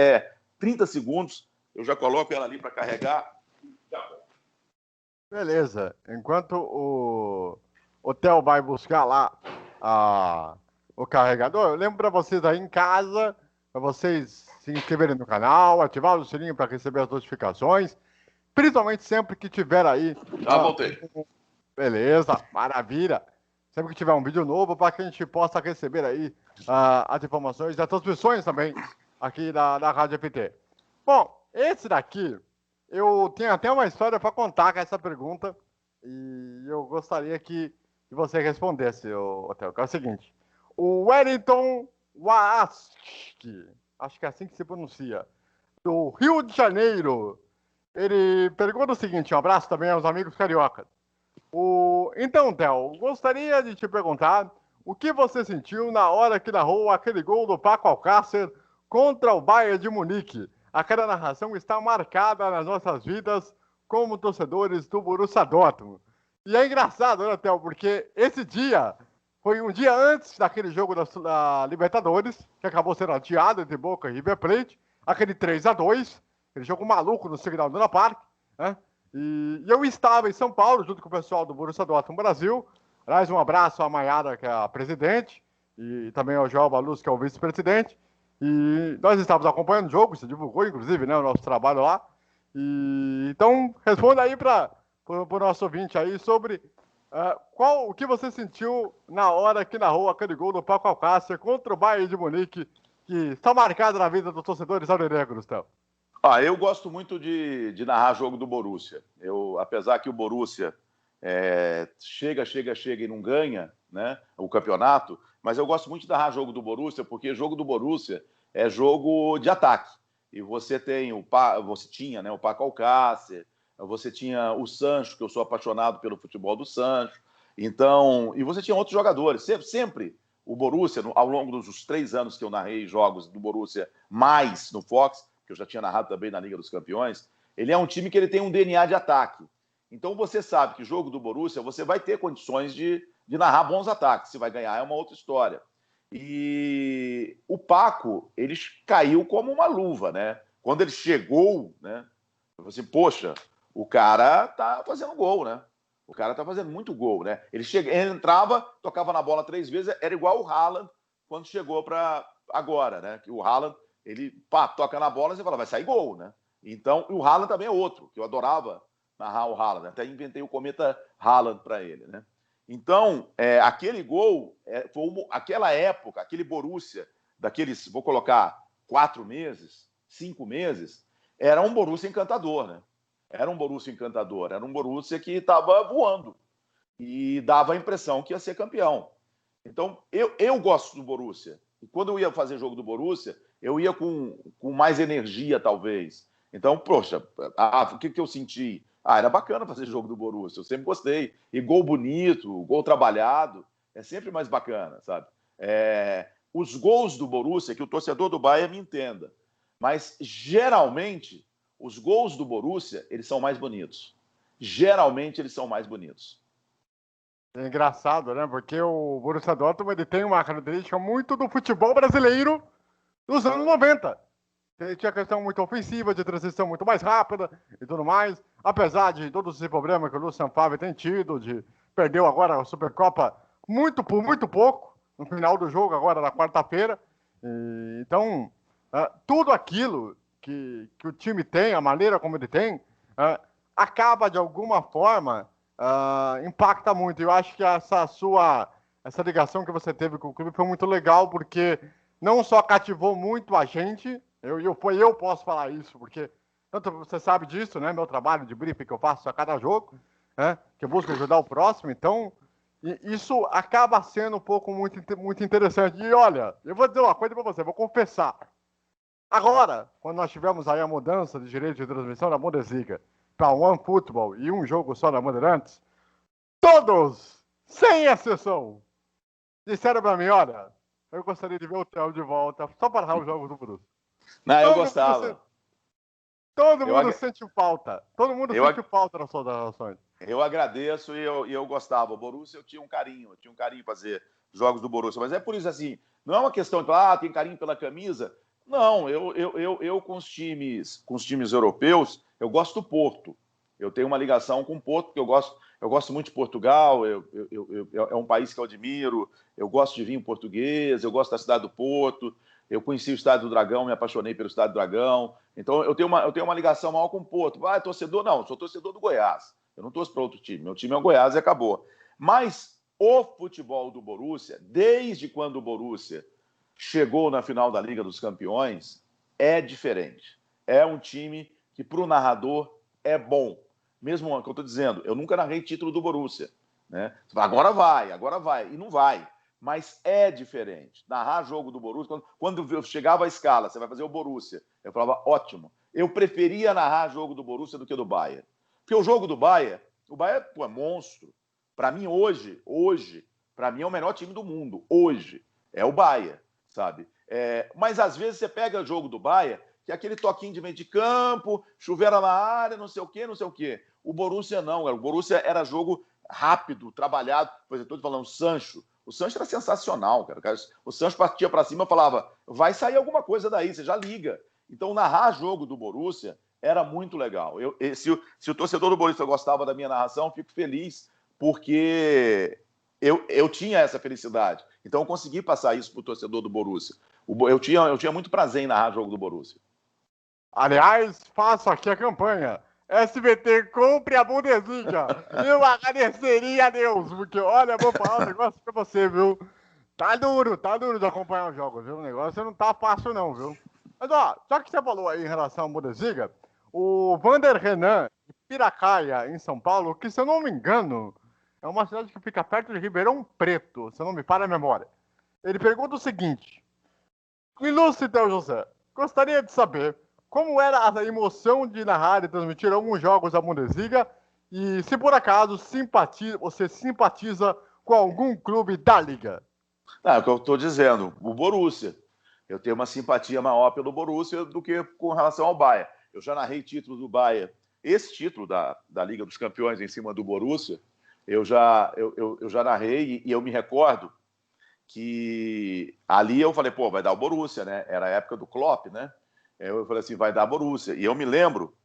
30 segundos, eu já coloco ela ali para carregar. Tá bom. Beleza. Enquanto o Theo vai buscar lá o carregador, eu lembro para vocês aí em casa, para vocês se inscreverem no canal, ativar o sininho para receber as notificações, principalmente sempre que tiver aí... Voltei. Beleza, maravilha. Sempre que tiver um vídeo novo, para que a gente possa receber aí as informações e as transmissões também aqui da Rádio FT. Bom, esse daqui, eu tenho até uma história para contar com essa pergunta e eu gostaria que que você respondesse, Otávio, que é o seguinte. O Wellington Waaski, acho que é assim que se pronuncia, do Rio de Janeiro, ele pergunta o seguinte, um abraço também aos amigos cariocas. Então, Theo, gostaria de te perguntar o que você sentiu na hora que narrou aquele gol do Paco Alcácer contra o Bayern de Munique. Aquela narração está marcada nas nossas vidas como torcedores do Borussia Dortmund. E é engraçado, né, Theo, porque esse dia foi um dia antes daquele jogo da Libertadores, que acabou sendo adiado entre Boca e River Plate, aquele 3-2, aquele jogo maluco no Signal Iduna Park, né? E eu estava em São Paulo, junto com o pessoal do Borussia Dortmund Brasil. Aliás, um abraço à Maiara, que é a presidente, e também ao João Baluz, que é o vice-presidente. E nós estávamos acompanhando o jogo, você divulgou, inclusive, né, o nosso trabalho lá. Então, responda aí para o nosso ouvinte aí sobre o que você sentiu na hora que narrou aquele gol do Paco Alcácer contra o Bayern de Munique, que está marcado na vida dos torcedores aurinegros, Théo. Eu gosto muito de narrar jogo do Borussia. Apesar que o Borussia chega e não ganha, né, o campeonato, mas eu gosto muito de narrar jogo do Borussia, porque jogo do Borussia é jogo de ataque. E você tinha, né, o Paco Alcácer, você tinha o Sancho, que eu sou apaixonado pelo futebol do Sancho. Então, e você tinha outros jogadores. Sempre o Borussia, ao longo dos 3 anos que eu narrei jogos do Borussia, mais no Fox, que eu já tinha narrado também na Liga dos Campeões, ele é um time que ele tem um DNA de ataque. Então você sabe que o jogo do Borussia, você vai ter condições de narrar bons ataques. Se vai ganhar é uma outra história. E o Paco, ele caiu como uma luva, né? Quando ele chegou, né? Eu falei assim, poxa, o cara tá fazendo gol, né? O cara tá fazendo muito gol, né? Ele entrava, tocava na bola 3 vezes, era igual o Haaland quando chegou para agora, né? Que o Haaland, ele toca na bola e você fala, vai sair gol, né? Então, e o Haaland também é outro, que eu adorava narrar o Haaland. Até inventei o cometa Haaland para ele, né? Então, aquele gol, aquela época, aquele Borussia, daqueles, vou colocar, 4 meses, 5 meses, era um Borussia encantador, né? Era um Borussia encantador, era um Borussia que estava voando e dava a impressão que ia ser campeão. Então, eu gosto do Borussia. E quando eu ia fazer jogo do Borussia, eu ia com mais energia, talvez. Então, poxa, o que eu senti? Era bacana fazer jogo do Borussia, eu sempre gostei. E gol bonito, gol trabalhado, é sempre mais bacana, sabe? Os gols do Borussia, que o torcedor do Bayern me entenda, mas geralmente os gols do Borussia, eles são mais bonitos. Geralmente eles são mais bonitos. É engraçado, né? Porque o Borussia Dortmund ele tem uma característica muito do futebol brasileiro dos anos 90. Ele tinha questão muito ofensiva, de transição muito mais rápida e tudo mais. Apesar de todos esse problema que o Lucien Favre tem tido, perdeu agora a Supercopa por muito pouco, no final do jogo, agora na quarta-feira. Então, tudo aquilo que o time tem, a maneira como ele tem, acaba de alguma forma impacta muito. Eu acho que essa ligação que você teve com o clube foi muito legal, porque não só cativou muito a gente, eu posso falar isso, porque tanto você sabe disso, né? Meu trabalho de briefing que eu faço a cada jogo, né? Que eu busco ajudar o próximo, então isso acaba sendo um pouco muito interessante. E olha, eu vou dizer uma coisa para você, vou confessar. Agora, quando nós tivemos aí a mudança de direito de transmissão da Bundesliga para One Football e um jogo só na Bandeirantes, todos, sem exceção, disseram para mim, olha, eu gostaria de ver o Theo de volta, só para narrar os jogos do Bruce. Não, eu gostava. Todo mundo sente falta. Todo mundo sente falta nas suas narrações. Eu agradeço e eu gostava. O Borussia eu tinha um carinho fazer jogos do Borussia. Mas é por isso assim, não é uma questão de tem carinho pela camisa. Não, eu com os times europeus, eu gosto do Porto. Eu tenho uma ligação com o Porto, porque eu gosto muito de Portugal, é um país que eu admiro, eu gosto de vinho português, eu gosto da cidade do Porto, eu conheci o Estádio do Dragão, me apaixonei pelo Estádio do Dragão, então eu tenho uma ligação maior com o Porto. Torcedor? Não, sou torcedor do Goiás, eu não torço para outro time, meu time é o Goiás e acabou. Mas o futebol do Borussia, desde quando o Borussia chegou na final da Liga dos Campeões, é diferente. É um time que, para o narrador, é bom. Mesmo que eu estou dizendo, eu nunca narrei título do Borussia. né? Agora vai, e não vai. Mas é diferente. Narrar jogo do Borussia, quando eu chegava a escala, você vai fazer o Borussia, eu falava, ótimo. Eu preferia narrar jogo do Borussia do que do Bayern. Porque o jogo do Bayern, o Bayern é monstro. Para mim, hoje, para mim é o melhor time do mundo. Hoje, é o Bayern, sabe? Mas às vezes você pega o jogo do Bayern, que é aquele toquinho de meio de campo, chuveira na área, não sei o quê. O Borussia não, cara. O Borussia era jogo rápido, trabalhado. Por exemplo, estou falando, o Sancho era sensacional, cara. O Sancho partia para cima e falava, vai sair alguma coisa daí, você já liga. Então, narrar jogo do Borussia era muito legal. Se o torcedor do Borussia gostava da minha narração, eu fico feliz, porque eu tinha essa felicidade. Então, eu consegui passar isso para o torcedor do Borussia. Eu tinha muito prazer em narrar jogo do Borussia. Aliás, faço aqui a campanha. SBT, compre a Bundesliga. Eu agradeceria a Deus, porque, olha, vou falar um negócio pra você, viu? Tá duro de acompanhar os jogos, viu? O negócio não tá fácil não, viu? Mas, ó, já que você falou aí em relação à Bundesliga, o Vander Renan, de Piracaia, em São Paulo, que, se eu não me engano, é uma cidade que fica perto de Ribeirão Preto, se eu não me falha a memória. Ele pergunta o seguinte: Ilustre Theo José, gostaria de saber como era a emoção de narrar e transmitir alguns jogos da Bundesliga e se por acaso você simpatiza com algum clube da Liga. É o que eu estou dizendo, o Borussia. Eu tenho uma simpatia maior pelo Borussia do que com relação ao Bayern. Eu já narrei títulos do Bayern. Esse título da Liga dos Campeões em cima do Borussia, eu já narrei e eu me recordo que ali eu falei, pô, vai dar o Borussia, né? Era a época do Klopp, né? Eu falei assim, vai dar Borussia. E eu me lembro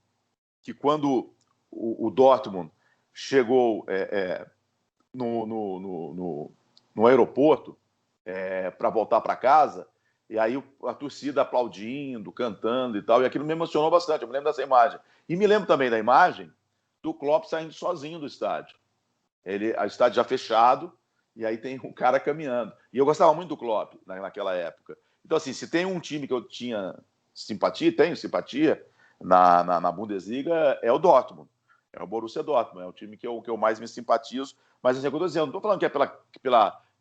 que quando o Dortmund chegou no aeroporto para voltar para casa, e aí a torcida aplaudindo, cantando e tal, e aquilo me emocionou bastante. Eu me lembro dessa imagem. E me lembro também da imagem do Klopp saindo sozinho do estádio. O estádio já fechado, e aí tem um cara caminhando. E eu gostava muito do Klopp naquela época. Então, assim, se tem um time que eu tinha tenho simpatia na Bundesliga, é o Dortmund. É o Borussia Dortmund. É o time que eu mais me simpatizo. Mas, assim, é o que eu estou dizendo, não estou falando que é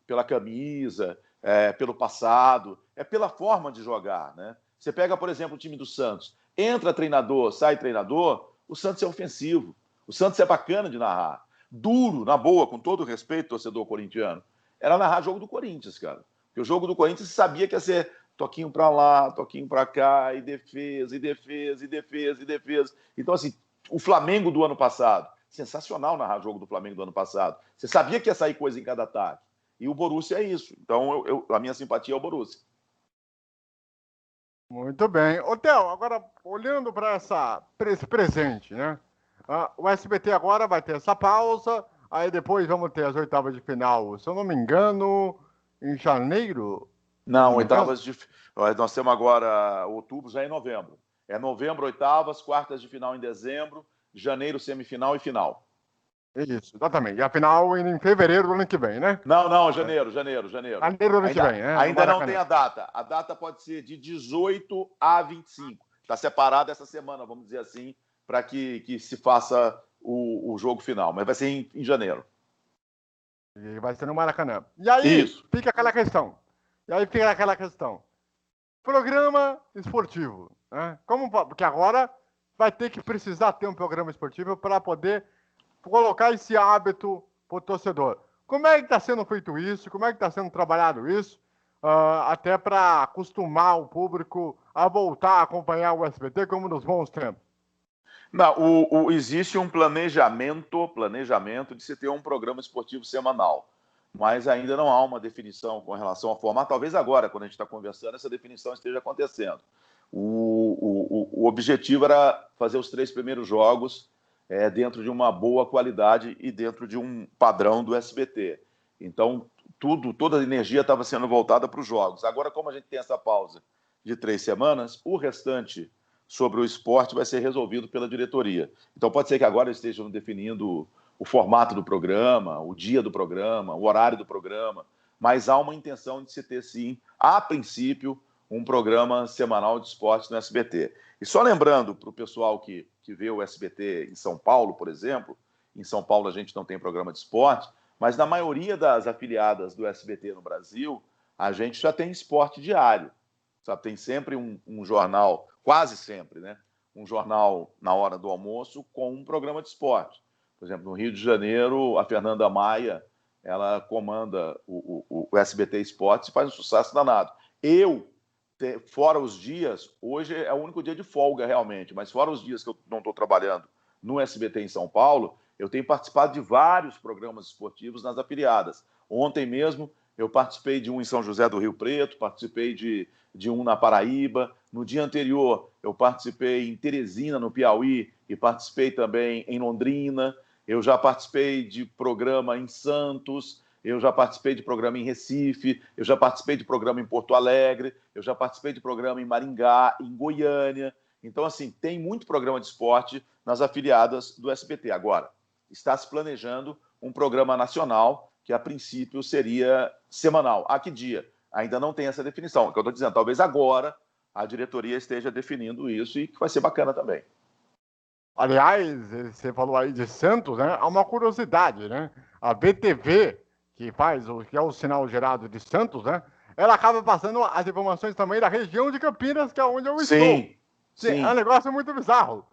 pela camisa, pelo passado, é pela forma de jogar, né? Você pega, por exemplo, o time do Santos. Entra treinador, sai treinador, o Santos é ofensivo. O Santos é bacana de narrar. Duro, na boa, com todo o respeito, torcedor corintiano, era narrar jogo do Corinthians, cara. Porque o jogo do Corinthians você sabia que ia ser toquinho para lá, toquinho para cá, e defesa. Então, assim, o Flamengo do ano passado, sensacional narrar jogo do Flamengo do ano passado. Você sabia que ia sair coisa em cada ataque. E o Borussia é isso. Então, a minha simpatia é o Borussia. Muito bem. Ô, Theo, agora, olhando para esse presente, né? O SBT agora vai ter essa pausa, aí depois vamos ter as oitavas de final, se eu não me engano, em janeiro. Não, oitavas de... Nós temos agora outubro, já é em novembro. É novembro, oitavas, quartas de final em dezembro, janeiro, semifinal e final. Isso, exatamente. E a final em fevereiro do ano que vem, né? Não, janeiro. Janeiro do ano que vem, né? Ainda não tem a data. A data pode ser de 18 a 25. Está separada essa semana, vamos dizer assim, para que se faça o jogo final. Mas vai ser em janeiro. E vai ser no Maracanã. E aí fica aquela questão. Programa esportivo, né? Porque agora vai ter que precisar ter um programa esportivo para poder colocar esse hábito para o torcedor. Como é que está sendo feito isso? Como é que está sendo trabalhado isso? Até para acostumar o público a voltar a acompanhar o SBT como nos bons tempos. Não, existe um planejamento de se ter um programa esportivo semanal, mas ainda não há uma definição com relação ao formato. Talvez agora, quando a gente está conversando, essa definição esteja acontecendo. O objetivo era fazer os 3 primeiros jogos dentro de uma boa qualidade e dentro de um padrão do SBT. Então, toda a energia estava sendo voltada para os jogos. Agora, como a gente tem essa pausa de 3 semanas, o restante sobre o esporte vai ser resolvido pela diretoria. Então, pode ser que agora estejam definindo o formato do programa, o dia do programa, o horário do programa, mas há uma intenção de se ter, sim, a princípio, um programa semanal de esporte no SBT. E só lembrando para o pessoal que vê o SBT em São Paulo, por exemplo, em São Paulo a gente não tem programa de esporte, Mas na maioria das afiliadas do SBT no Brasil, a gente já tem esporte diário. Sabe? Tem sempre um jornal, quase sempre, né? Um jornal na hora do almoço com um programa de esporte. Por exemplo, no Rio de Janeiro, a Fernanda Maia, ela comanda o SBT Esportes e faz um sucesso danado. Eu, fora os dias, hoje é o único dia de folga realmente, mas fora os dias que eu não estou trabalhando no SBT em São Paulo, eu tenho participado de vários programas esportivos nas afiliadas. Ontem mesmo eu participei de um em São José do Rio Preto, participei de um na Paraíba. No dia anterior eu participei em Teresina, no Piauí, e participei também em Londrina. Eu já participei de programa em Santos, eu já participei de programa em Recife, eu já participei de programa em Porto Alegre, eu já participei de programa em Maringá, em Goiânia. Então, assim, tem muito programa de esporte nas afiliadas do SBT. Agora, está se planejando um programa nacional que, a princípio, seria semanal. A que dia? Ainda não tem essa definição. É o que eu estou dizendo, talvez agora a diretoria esteja definindo isso e que vai ser bacana também. Aliás, você falou aí de Santos, né? Há uma curiosidade, né? A BTV, que é o sinal gerado de Santos, né? Ela acaba passando as informações também da região de Campinas, que é onde eu estou. É um Sim. negócio muito bizarro.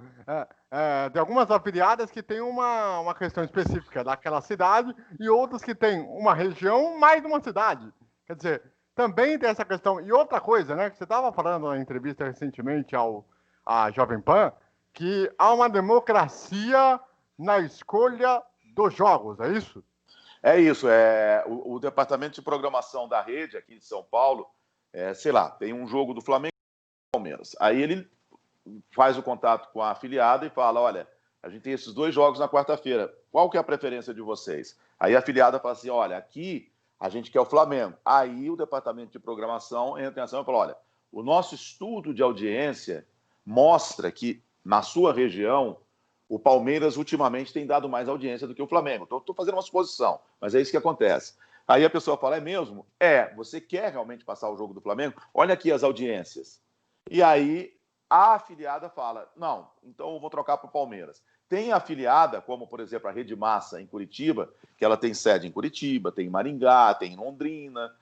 Tem algumas afiliadas que têm uma questão específica daquela cidade e outras que têm uma região mais uma cidade. Quer dizer, também tem essa questão. E outra coisa, né? Que você estava falando na entrevista recentemente à Jovem Pan, que há uma democracia na escolha dos jogos, é isso? É isso. O departamento de programação da rede aqui de São Paulo, sei lá, tem um jogo do Flamengo e Palmeiras. Aí ele faz o contato com a afiliada e fala, olha, a gente tem esses 2 jogos na quarta-feira, qual que é a preferência de vocês? Aí a afiliada fala assim, olha, aqui a gente quer o Flamengo. Aí o departamento de programação entra em ação e fala, olha, o nosso estudo de audiência mostra que na sua região o Palmeiras ultimamente tem dado mais audiência do que o Flamengo. Então, estou fazendo uma suposição, mas é isso que acontece. Aí a pessoa fala, é mesmo? Você quer realmente passar o jogo do Flamengo? Olha aqui as audiências. E aí a afiliada fala, não, então eu vou trocar para o Palmeiras. Tem afiliada, como por exemplo a Rede Massa em Curitiba, que ela tem sede em Curitiba, tem em Maringá, tem em Londrina,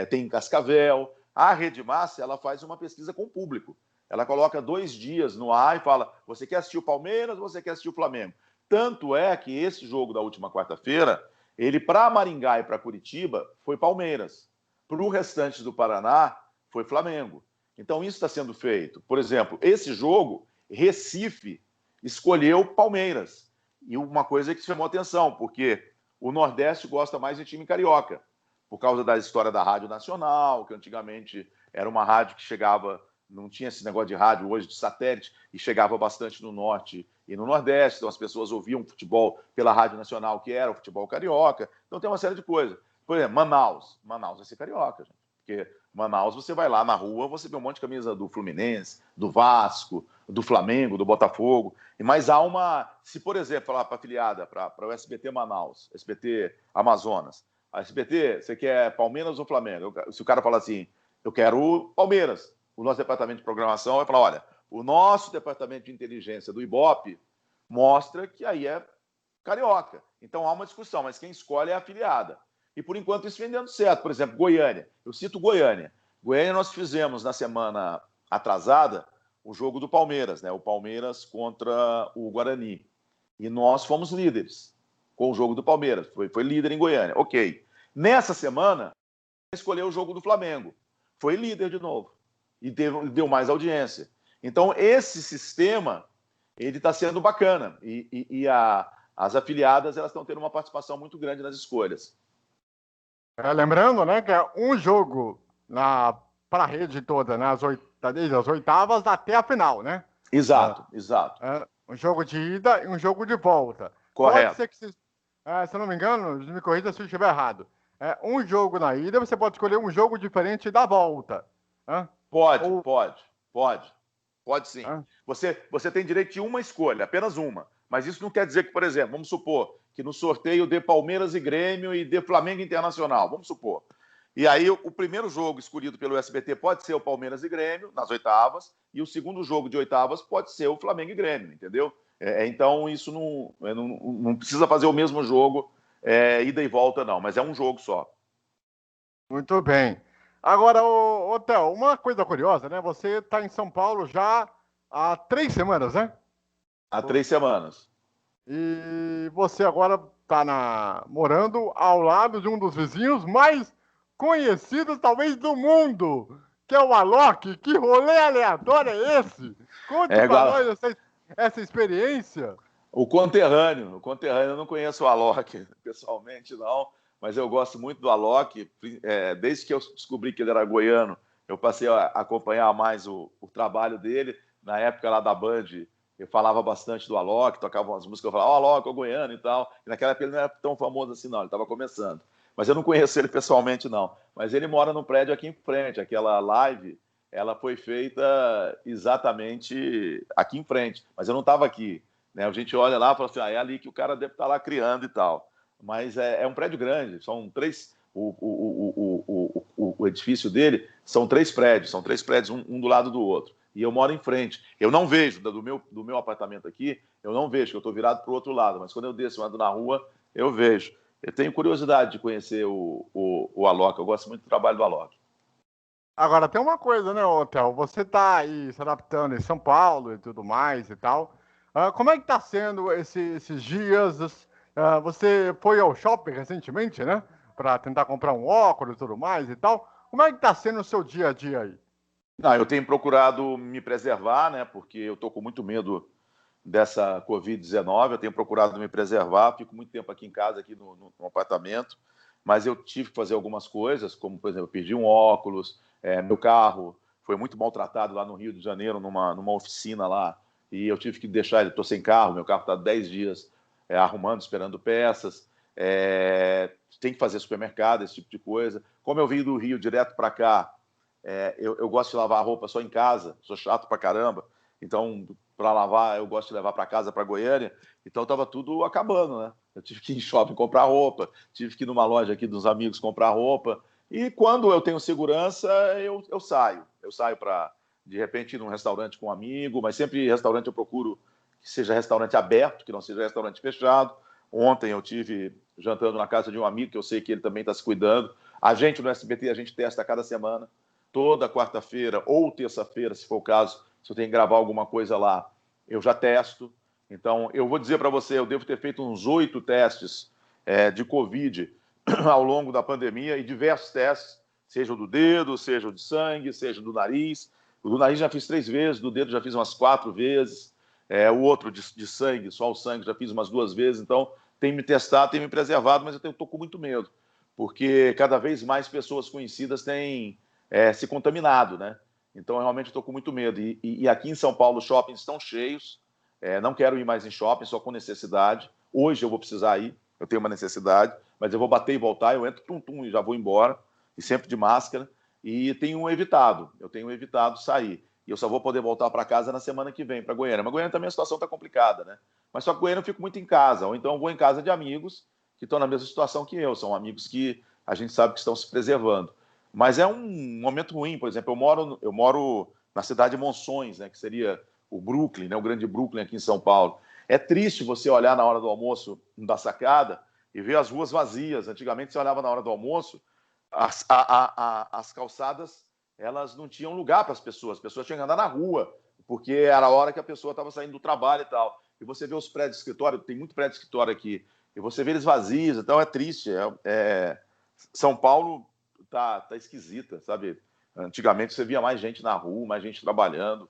tem em Cascavel. A Rede Massa, ela faz uma pesquisa com o público. Ela coloca 2 dias no ar e fala, você quer assistir o Palmeiras ou você quer assistir o Flamengo? Tanto é que esse jogo da última quarta-feira, ele para Maringá e para Curitiba foi Palmeiras. Para o restante do Paraná foi Flamengo. Então isso está sendo feito. Por exemplo, esse jogo, Recife escolheu Palmeiras. E uma coisa que chamou atenção, porque o Nordeste gosta mais de time carioca, por causa da história da Rádio Nacional, que antigamente era uma rádio que chegava, não tinha esse negócio de rádio hoje de satélite, e chegava bastante no Norte e no Nordeste, então as pessoas ouviam futebol pela Rádio Nacional, que era o futebol carioca. Então tem uma série de coisas. Por exemplo, Manaus vai ser carioca, gente. Porque Manaus, você vai lá na rua, você vê um monte de camisa do Fluminense, do Vasco, do Flamengo, do Botafogo. Mas há uma... Se, por exemplo, falar para a afiliada, para o SBT Manaus, SBT Amazonas, a SBT, você quer Palmeiras ou Flamengo? Se o cara falar assim, eu quero Palmeiras, o nosso departamento de programação vai falar, olha, o nosso departamento de inteligência do Ibope mostra que aí é carioca. Então há uma discussão, mas quem escolhe é a afiliada. E por enquanto isso vem dando certo. Por exemplo, Goiânia. Eu cito Goiânia. Goiânia nós fizemos na semana atrasada o jogo do Palmeiras, né? O Palmeiras contra o Guarani. E nós fomos líderes com o jogo do Palmeiras. Foi líder em Goiânia. Ok. Nessa semana, escolheu o jogo do Flamengo. Foi líder de novo. E deu mais audiência. Então, esse sistema, ele está sendo bacana. As afiliadas, elas estão tendo uma participação muito grande nas escolhas. Lembrando, né, que é um jogo para a rede toda, né, desde as oitavas até a final, né? Exato, exato. Um jogo de ida e um jogo de volta. Correto. Pode ser que, se eu não me engano, me corrija se eu estiver errado. Um jogo na ida, você pode escolher um jogo diferente da volta. Pode sim. Você tem direito de uma escolha, apenas uma. Mas isso não quer dizer que, por exemplo, vamos supor que no sorteio dê Palmeiras e Grêmio e dê Flamengo Internacional, vamos supor. E aí o primeiro jogo escolhido pelo SBT pode ser o Palmeiras e Grêmio, nas oitavas, e o segundo jogo de oitavas pode ser o Flamengo e Grêmio, entendeu? Então isso não precisa fazer o mesmo jogo ida e volta não, mas é um jogo só. Muito bem. Agora, ô Theo, uma coisa curiosa, né? Você está em São Paulo já há 3 semanas, né? Há 3 semanas. E você agora está morando ao lado de um dos vizinhos mais conhecidos, talvez, do mundo, que é o Alok. Que rolê aleatório é esse? Conte É para igual nós essa experiência. o conterrâneo, eu não conheço o Alok pessoalmente não, mas eu gosto muito do Alok, desde que eu descobri que ele era goiano, eu passei a acompanhar mais o trabalho dele, na época lá da Band, eu falava bastante do Alok, tocava umas músicas, eu falava, ó, Alok, o goiano e tal, e naquela época ele não era tão famoso assim não, ele estava começando, mas eu não conheço ele pessoalmente não, mas ele mora no prédio aqui em frente, aquela live, ela foi feita exatamente aqui em frente, mas eu não estava aqui, né? A gente olha lá e fala assim, é ali que o cara deve estar lá criando e tal. Mas é um prédio grande, são três. O edifício dele são 3 prédios, um do lado do outro. E eu moro em frente. Eu não vejo, do meu apartamento aqui, eu não vejo, que eu estou virado para o outro lado, mas quando eu desço, ando na rua, eu vejo. Eu tenho curiosidade de conhecer o Alok, eu gosto muito do trabalho do Alok. Agora, tem uma coisa, né, Theo? Você está aí se adaptando em São Paulo e tudo mais e tal. Como é que está sendo esses dias? Você foi ao shopping recentemente, né? Para tentar comprar um óculos e tudo mais e tal. Como é que está sendo o seu dia a dia aí? Não, eu tenho procurado me preservar, né? Porque eu estou com muito medo dessa Covid-19, eu tenho procurado me preservar, fico muito tempo aqui em casa, aqui no apartamento, mas eu tive que fazer algumas coisas, como, por exemplo, eu perdi um óculos, meu carro foi muito maltratado lá no Rio de Janeiro, numa oficina lá, e eu tive que deixar ele, estou sem carro, meu carro está 10 dias arrumando, esperando peças, tem que fazer supermercado, esse tipo de coisa. Como eu vim do Rio direto para cá, eu gosto de lavar a roupa só em casa, sou chato pra caramba, então para lavar eu gosto de levar para casa, para Goiânia, então estava tudo acabando, né? Eu tive que ir em shopping comprar roupa, tive que ir numa loja aqui dos amigos comprar roupa, e quando eu tenho segurança, eu saio para, de repente, ir num restaurante com um amigo, mas sempre restaurante eu procuro que seja restaurante aberto, que não seja restaurante fechado. Ontem eu tive jantando na casa de um amigo, que eu sei que ele também está se cuidando. A gente no SBT, a gente testa a cada semana, toda quarta-feira ou terça-feira, se for o caso, se eu tenho que gravar alguma coisa lá, eu já testo. Então, eu vou dizer para você, eu devo ter feito uns 8 testes de Covid ao longo da pandemia, e diversos testes, seja o do dedo, seja o de sangue, seja o do nariz. O do nariz já fiz 3 vezes, do dedo já fiz umas 4 vezes, o outro de sangue, só o sangue, já fiz umas 2 vezes. Então, tem me testado, tem me preservado, mas eu estou com muito medo, porque cada vez mais pessoas conhecidas têm se contaminado, né? Então, eu realmente estou com muito medo. E aqui em São Paulo, os shoppings estão cheios. Não quero ir mais em shopping, só com necessidade. Hoje eu vou precisar ir, eu tenho uma necessidade, mas eu vou bater e voltar, eu entro tum-tum e já vou embora, e sempre de máscara. E eu tenho evitado sair. E eu só vou poder voltar para casa na semana que vem, para Goiânia. Mas Goiânia também a situação está complicada, né? Mas só que Goiânia eu fico muito em casa, ou então eu vou em casa de amigos que estão na mesma situação que eu. São amigos que a gente sabe que estão se preservando. Mas é um momento ruim, por exemplo, eu moro na cidade de Monções, né, que seria o Brooklyn, né, o grande Brooklyn aqui em São Paulo. É triste você olhar na hora do almoço da sacada e ver as ruas vazias. Antigamente você olhava na hora do almoço, as calçadas elas não tinham lugar para as pessoas tinham que andar na rua, porque era a hora que a pessoa estava saindo do trabalho e tal. E você vê os prédios de escritório, tem muito prédio de escritório aqui, e você vê eles vazios, então é triste. São Paulo tá esquisita, sabe? Antigamente você via mais gente na rua, mais gente trabalhando.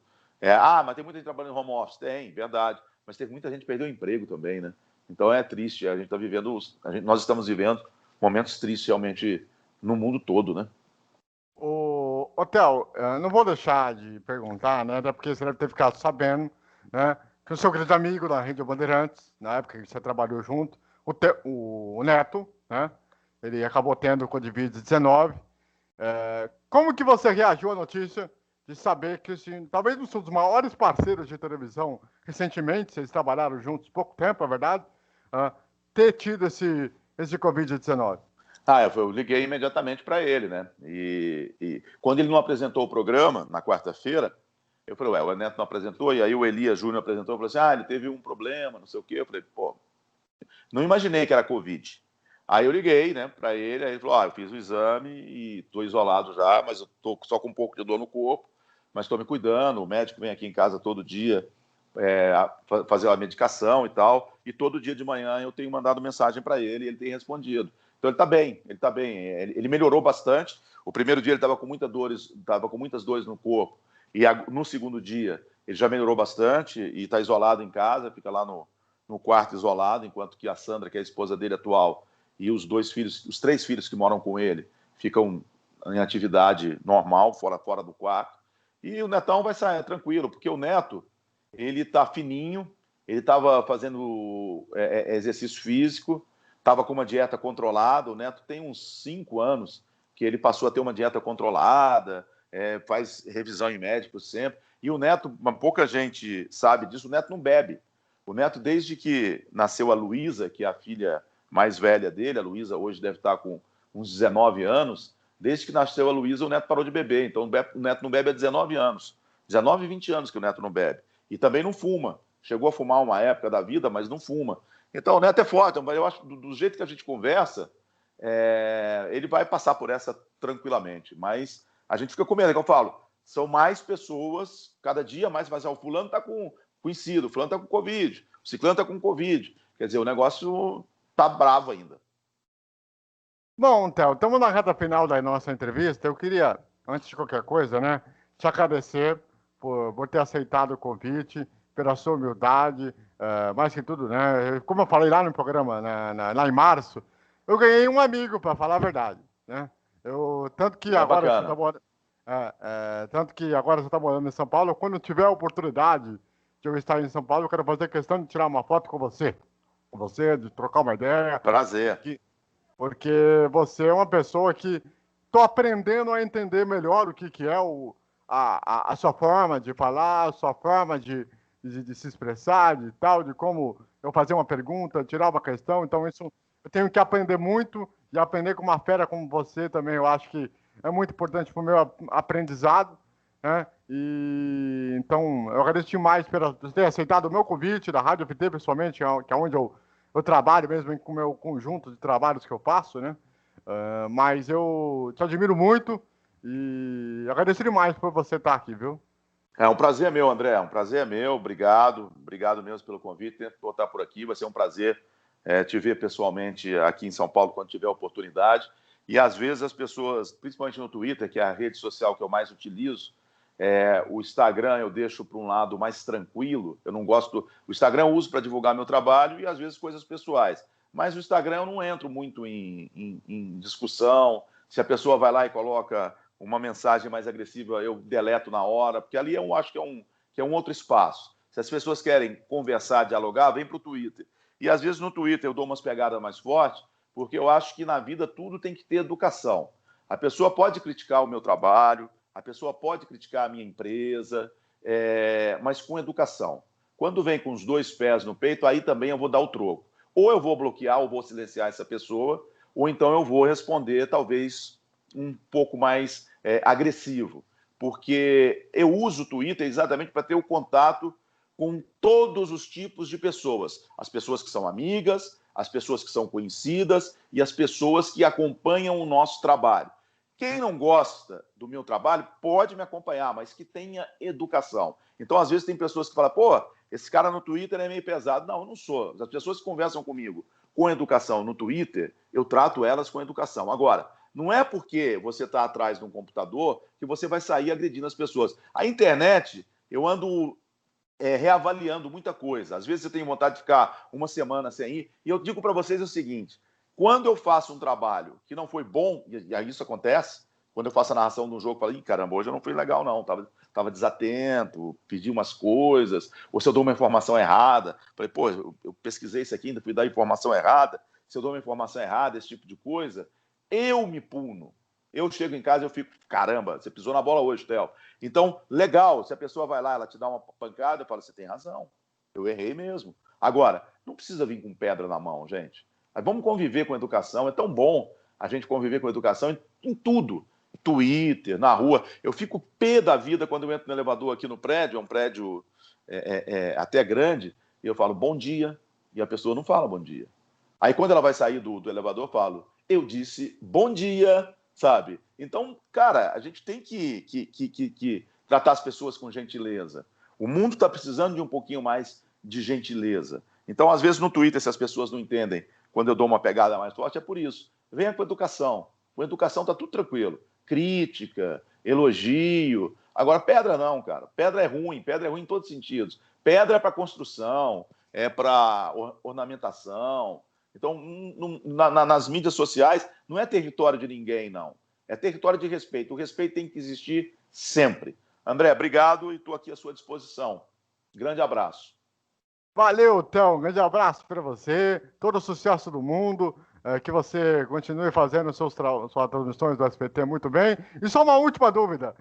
Mas tem muita gente trabalhando em home office? Tem, verdade. Mas teve muita gente que perdeu o emprego também, né? Então é triste. A gente está vivendo, nós estamos vivendo momentos tristes realmente no mundo todo, né? Ô, Theo, não vou deixar de perguntar, né? Até porque você deve ter ficado sabendo, né? Que o seu grande amigo da Rede Bandeirantes, na época que você trabalhou junto, o Neto, né? Ele acabou tendo Covid-19. Como que você reagiu à notícia de saber que, assim, talvez um dos maiores parceiros de televisão recentemente, vocês trabalharam juntos pouco tempo, é verdade, ter tido esse Covid-19? Eu liguei imediatamente para ele, né? E quando ele não apresentou o programa, na quarta-feira, eu falei, o Neto não apresentou, e aí o Elias Júnior apresentou, falou assim, ele teve um problema, não sei o quê. Eu falei, pô, não imaginei que era Covid. Aí eu liguei, né, para ele, aí ele falou, eu fiz o exame e estou isolado já, mas eu estou só com um pouco de dor no corpo, mas estou me cuidando, o médico vem aqui em casa todo dia fazer a medicação e tal, e todo dia de manhã eu tenho mandado mensagem para ele e ele tem respondido. Então ele está bem, ele melhorou bastante. O primeiro dia ele estava com muitas dores no corpo, e no segundo dia ele já melhorou bastante e está isolado em casa, fica lá no quarto isolado, enquanto que a Sandra, que é a esposa dele atual, e os 3 filhos que moram com ele ficam em atividade normal, fora do quarto. E o Netão vai sair tranquilo, porque o Neto, ele tá fininho, ele estava fazendo exercício físico, estava com uma dieta controlada. O Neto tem uns 5 anos que ele passou a ter uma dieta controlada, faz revisão em médico sempre. E o Neto, pouca gente sabe disso, o Neto não bebe. O Neto, desde que nasceu a Luísa, que é a filha mais velha dele, a Luísa hoje deve estar com uns 19 anos, desde que nasceu a Luísa, o Neto parou de beber. Então, o Neto não bebe há 19 anos. 19 e 20 anos que o Neto não bebe. E também não fuma. Chegou a fumar uma época da vida, mas não fuma. Então, o Neto é forte. Eu acho que do jeito que a gente conversa, ele vai passar por essa tranquilamente. Mas a gente fica com medo, é que eu falo. São mais pessoas, cada dia mais, mas o fulano está com conhecido, o fulano está com Covid, o ciclano está com Covid. Quer dizer, o negócio tá bravo ainda. Bom, Theo, estamos na reta final da nossa entrevista. Eu queria, antes de qualquer coisa, né, te agradecer por ter aceitado o convite, pela sua humildade, mais que tudo, né? Como eu falei lá no programa, lá em março, eu ganhei um amigo, para falar a verdade, né? Tanto que agora você está morando, tanto que agora você está morando em São Paulo. Quando tiver a oportunidade de eu estar em São Paulo, eu quero fazer questão de tirar uma foto com você, de trocar uma ideia. Prazer. Porque você é uma pessoa que estou aprendendo a entender melhor o que é a sua forma de falar, a sua forma de se expressar, de tal, de como eu fazer uma pergunta, tirar uma questão. Então, isso eu tenho que aprender muito, e aprender com uma fera como você também, eu acho que é muito importante para o meu aprendizado, né? E então, eu agradeço demais por ter aceitado o meu convite da Rádio FT, pessoalmente, que é onde eu trabalho mesmo com o meu conjunto de trabalhos que eu faço, né? Mas eu te admiro muito e agradeço demais por você estar aqui, viu? É um prazer meu, André. Um prazer meu. Obrigado. Obrigado mesmo pelo convite. Tento voltar por aqui. Vai ser um prazer te ver pessoalmente aqui em São Paulo quando tiver oportunidade. E às vezes as pessoas, principalmente no Twitter, que é a rede social que eu mais utilizo, o Instagram eu deixo para um lado mais tranquilo. Eu não gosto. O Instagram eu uso para divulgar meu trabalho e às vezes coisas pessoais. Mas o Instagram eu não entro muito em discussão. Se a pessoa vai lá e coloca uma mensagem mais agressiva, eu deleto na hora, porque ali acho que é um outro espaço. Se as pessoas querem conversar, dialogar, vem para o Twitter. E às vezes no Twitter eu dou umas pegadas mais fortes, porque eu acho que na vida tudo tem que ter educação. A pessoa pode criticar o meu trabalho, a pessoa pode criticar a minha empresa, mas com educação. Quando vem com os 2 pés no peito, aí também eu vou dar o troco. Ou eu vou bloquear ou vou silenciar essa pessoa, ou então eu vou responder talvez um pouco mais agressivo. Porque eu uso o Twitter exatamente para ter o contato com todos os tipos de pessoas. As pessoas que são amigas, as pessoas que são conhecidas e as pessoas que acompanham o nosso trabalho. Quem não gosta do meu trabalho pode me acompanhar, mas que tenha educação. Então, às vezes, tem pessoas que falam, pô, esse cara no Twitter é meio pesado. Não, eu não sou. As pessoas que conversam comigo com educação no Twitter, eu trato elas com educação. Agora, não é porque você está atrás de um computador que você vai sair agredindo as pessoas. A internet, eu ando reavaliando muita coisa. Às vezes eu tenho vontade de ficar uma semana sem ir. E eu digo para vocês o seguinte, quando eu faço um trabalho que não foi bom, e isso acontece, quando eu faço a narração de um jogo, eu falo, ih, caramba, hoje eu não fui legal não, tava desatento, pedi umas coisas, ou se eu dou uma informação errada, falei, pô, eu pesquisei isso aqui, ainda fui dar informação errada, se eu dou uma informação errada, esse tipo de coisa, eu me puno. Eu chego em casa e eu fico, caramba, você pisou na bola hoje, Theo. Então, legal, se a pessoa vai lá, ela te dá uma pancada, eu falo, você tem razão, eu errei mesmo. Agora, não precisa vir com pedra na mão, gente. Mas vamos conviver com educação, é tão bom a gente conviver com educação em tudo. Twitter, na rua. Eu fico pé da vida quando eu entro no elevador aqui no prédio, é um prédio até grande, e eu falo bom dia, e a pessoa não fala bom dia. Aí quando ela vai sair do elevador, eu falo, eu disse bom dia, sabe? Então, cara, a gente tem que tratar as pessoas com gentileza. O mundo está precisando de um pouquinho mais de gentileza. Então, às vezes, no Twitter, se as pessoas não entendem quando eu dou uma pegada mais forte, é por isso. Venha com educação. Com educação está tudo tranquilo. Crítica, elogio. Agora, pedra não, cara. Pedra é ruim em todos os sentidos. Pedra é para construção, é para ornamentação. Então, nas mídias sociais, não é território de ninguém, não. É território de respeito. O respeito tem que existir sempre. André, obrigado e estou aqui à sua disposição. Grande abraço. Valeu, Theo. Um grande abraço para você. Todo o sucesso do mundo. Que você continue fazendo suas transmissões do SBT muito bem. E só uma última dúvida.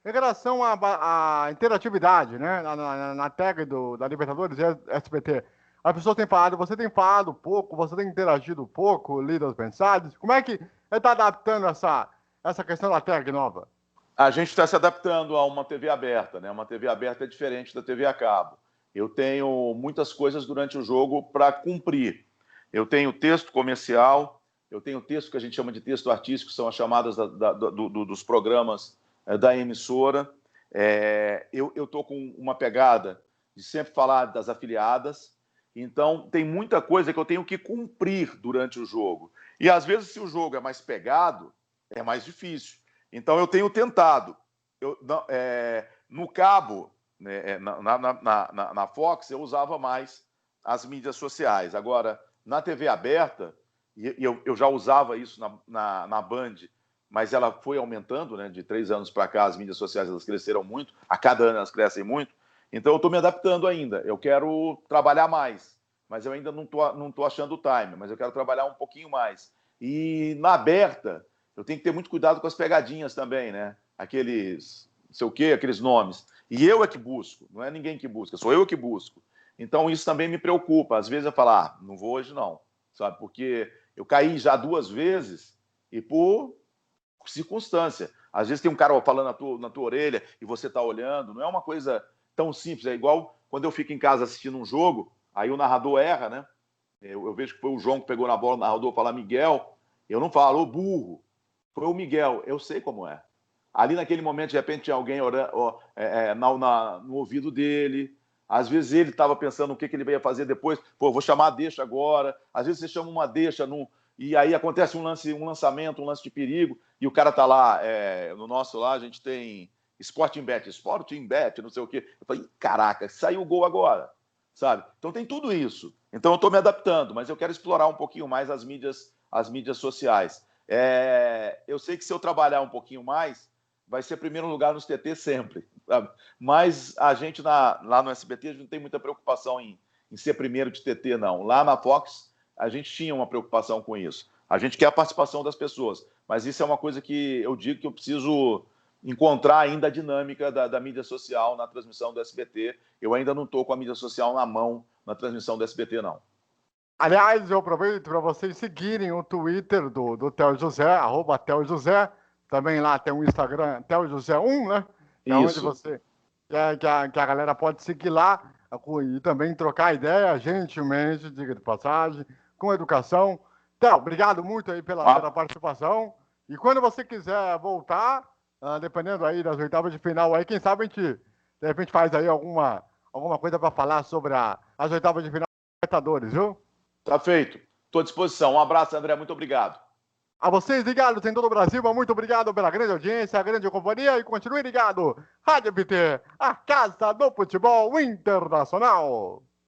Em relação à interatividade, né? Na tag da Libertadores e SBT. As pessoas têm falado, você tem falado pouco, você tem interagido pouco, lido as mensagens. Como é que está adaptando essa questão da tag nova? A gente está se adaptando a uma TV aberta, né? Uma TV aberta é diferente da TV a cabo. Eu tenho muitas coisas durante o jogo para cumprir. Eu tenho texto comercial, eu tenho texto que a gente chama de texto artístico, que são as chamadas dos programas da emissora. Eu estou com uma pegada de sempre falar das afiliadas. Então, tem muita coisa que eu tenho que cumprir durante o jogo. E, às vezes, se o jogo é mais pegado, é mais difícil. Então, eu tenho tentado. No cabo, né, na Fox, eu usava mais as mídias sociais. Agora, na TV aberta, eu já usava isso na Band, mas ela foi aumentando, né? De 3 anos para cá, as mídias sociais elas cresceram muito. A cada ano elas crescem muito. Então, eu estou me adaptando ainda. Eu quero trabalhar mais, mas eu ainda não tô achando o time, mas eu quero trabalhar um pouquinho mais. E na aberta, eu tenho que ter muito cuidado com as pegadinhas também, né? Aqueles, não sei o quê, aqueles nomes. E eu é que busco, não é ninguém que busca, sou eu que busco. Então, isso também me preocupa. Às vezes eu falo, não vou hoje não, sabe? Porque eu caí já 2 vezes e por circunstância. Às vezes tem um cara falando na tua orelha e você está olhando, não é uma coisa tão simples. É igual quando eu fico em casa assistindo um jogo, aí o narrador erra, né? Eu vejo que foi o João que pegou na bola, o narrador fala Miguel, eu não falo, ô burro, foi o Miguel, eu sei como é. Ali naquele momento, de repente, tinha alguém no ouvido dele, às vezes ele estava pensando o que ele ia fazer depois, pô, vou chamar a deixa agora, às vezes você chama uma deixa, e aí acontece um lançamento, um lance de perigo, e o cara está lá, no nosso lá, a gente tem Sporting Bet, não sei o quê. Eu falei, caraca, saiu o gol agora, sabe? Então tem tudo isso. Então eu estou me adaptando, mas eu quero explorar um pouquinho mais as mídias sociais. Eu sei que se eu trabalhar um pouquinho mais, vai ser primeiro lugar nos TT sempre, sabe? Mas a gente lá no SBT, a gente não tem muita preocupação em ser primeiro de TT, não. Lá na Fox, a gente tinha uma preocupação com isso. A gente quer a participação das pessoas, mas isso é uma coisa que eu digo que eu preciso encontrar ainda a dinâmica da mídia social na transmissão do SBT. Eu ainda não estou com a mídia social na mão na transmissão do SBT, não. Aliás, eu aproveito para vocês seguirem o Twitter do Theo José, @Theo José. Também lá tem o Instagram, Theo José 1, né? Que é onde que a galera pode seguir lá e também trocar ideia, gentilmente, diga de passagem, com educação. Theo, obrigado muito aí pela participação. E quando você quiser voltar, dependendo aí das oitavas de final, aí quem sabe a gente, de repente, faz aí alguma coisa para falar sobre as oitavas de final da Libertadores, viu? Tá feito. Estou à disposição. Um abraço, André. Muito obrigado. A vocês ligados em todo o Brasil, muito obrigado pela grande audiência, a grande companhia e continue ligado. Rádio FT, a casa do futebol internacional.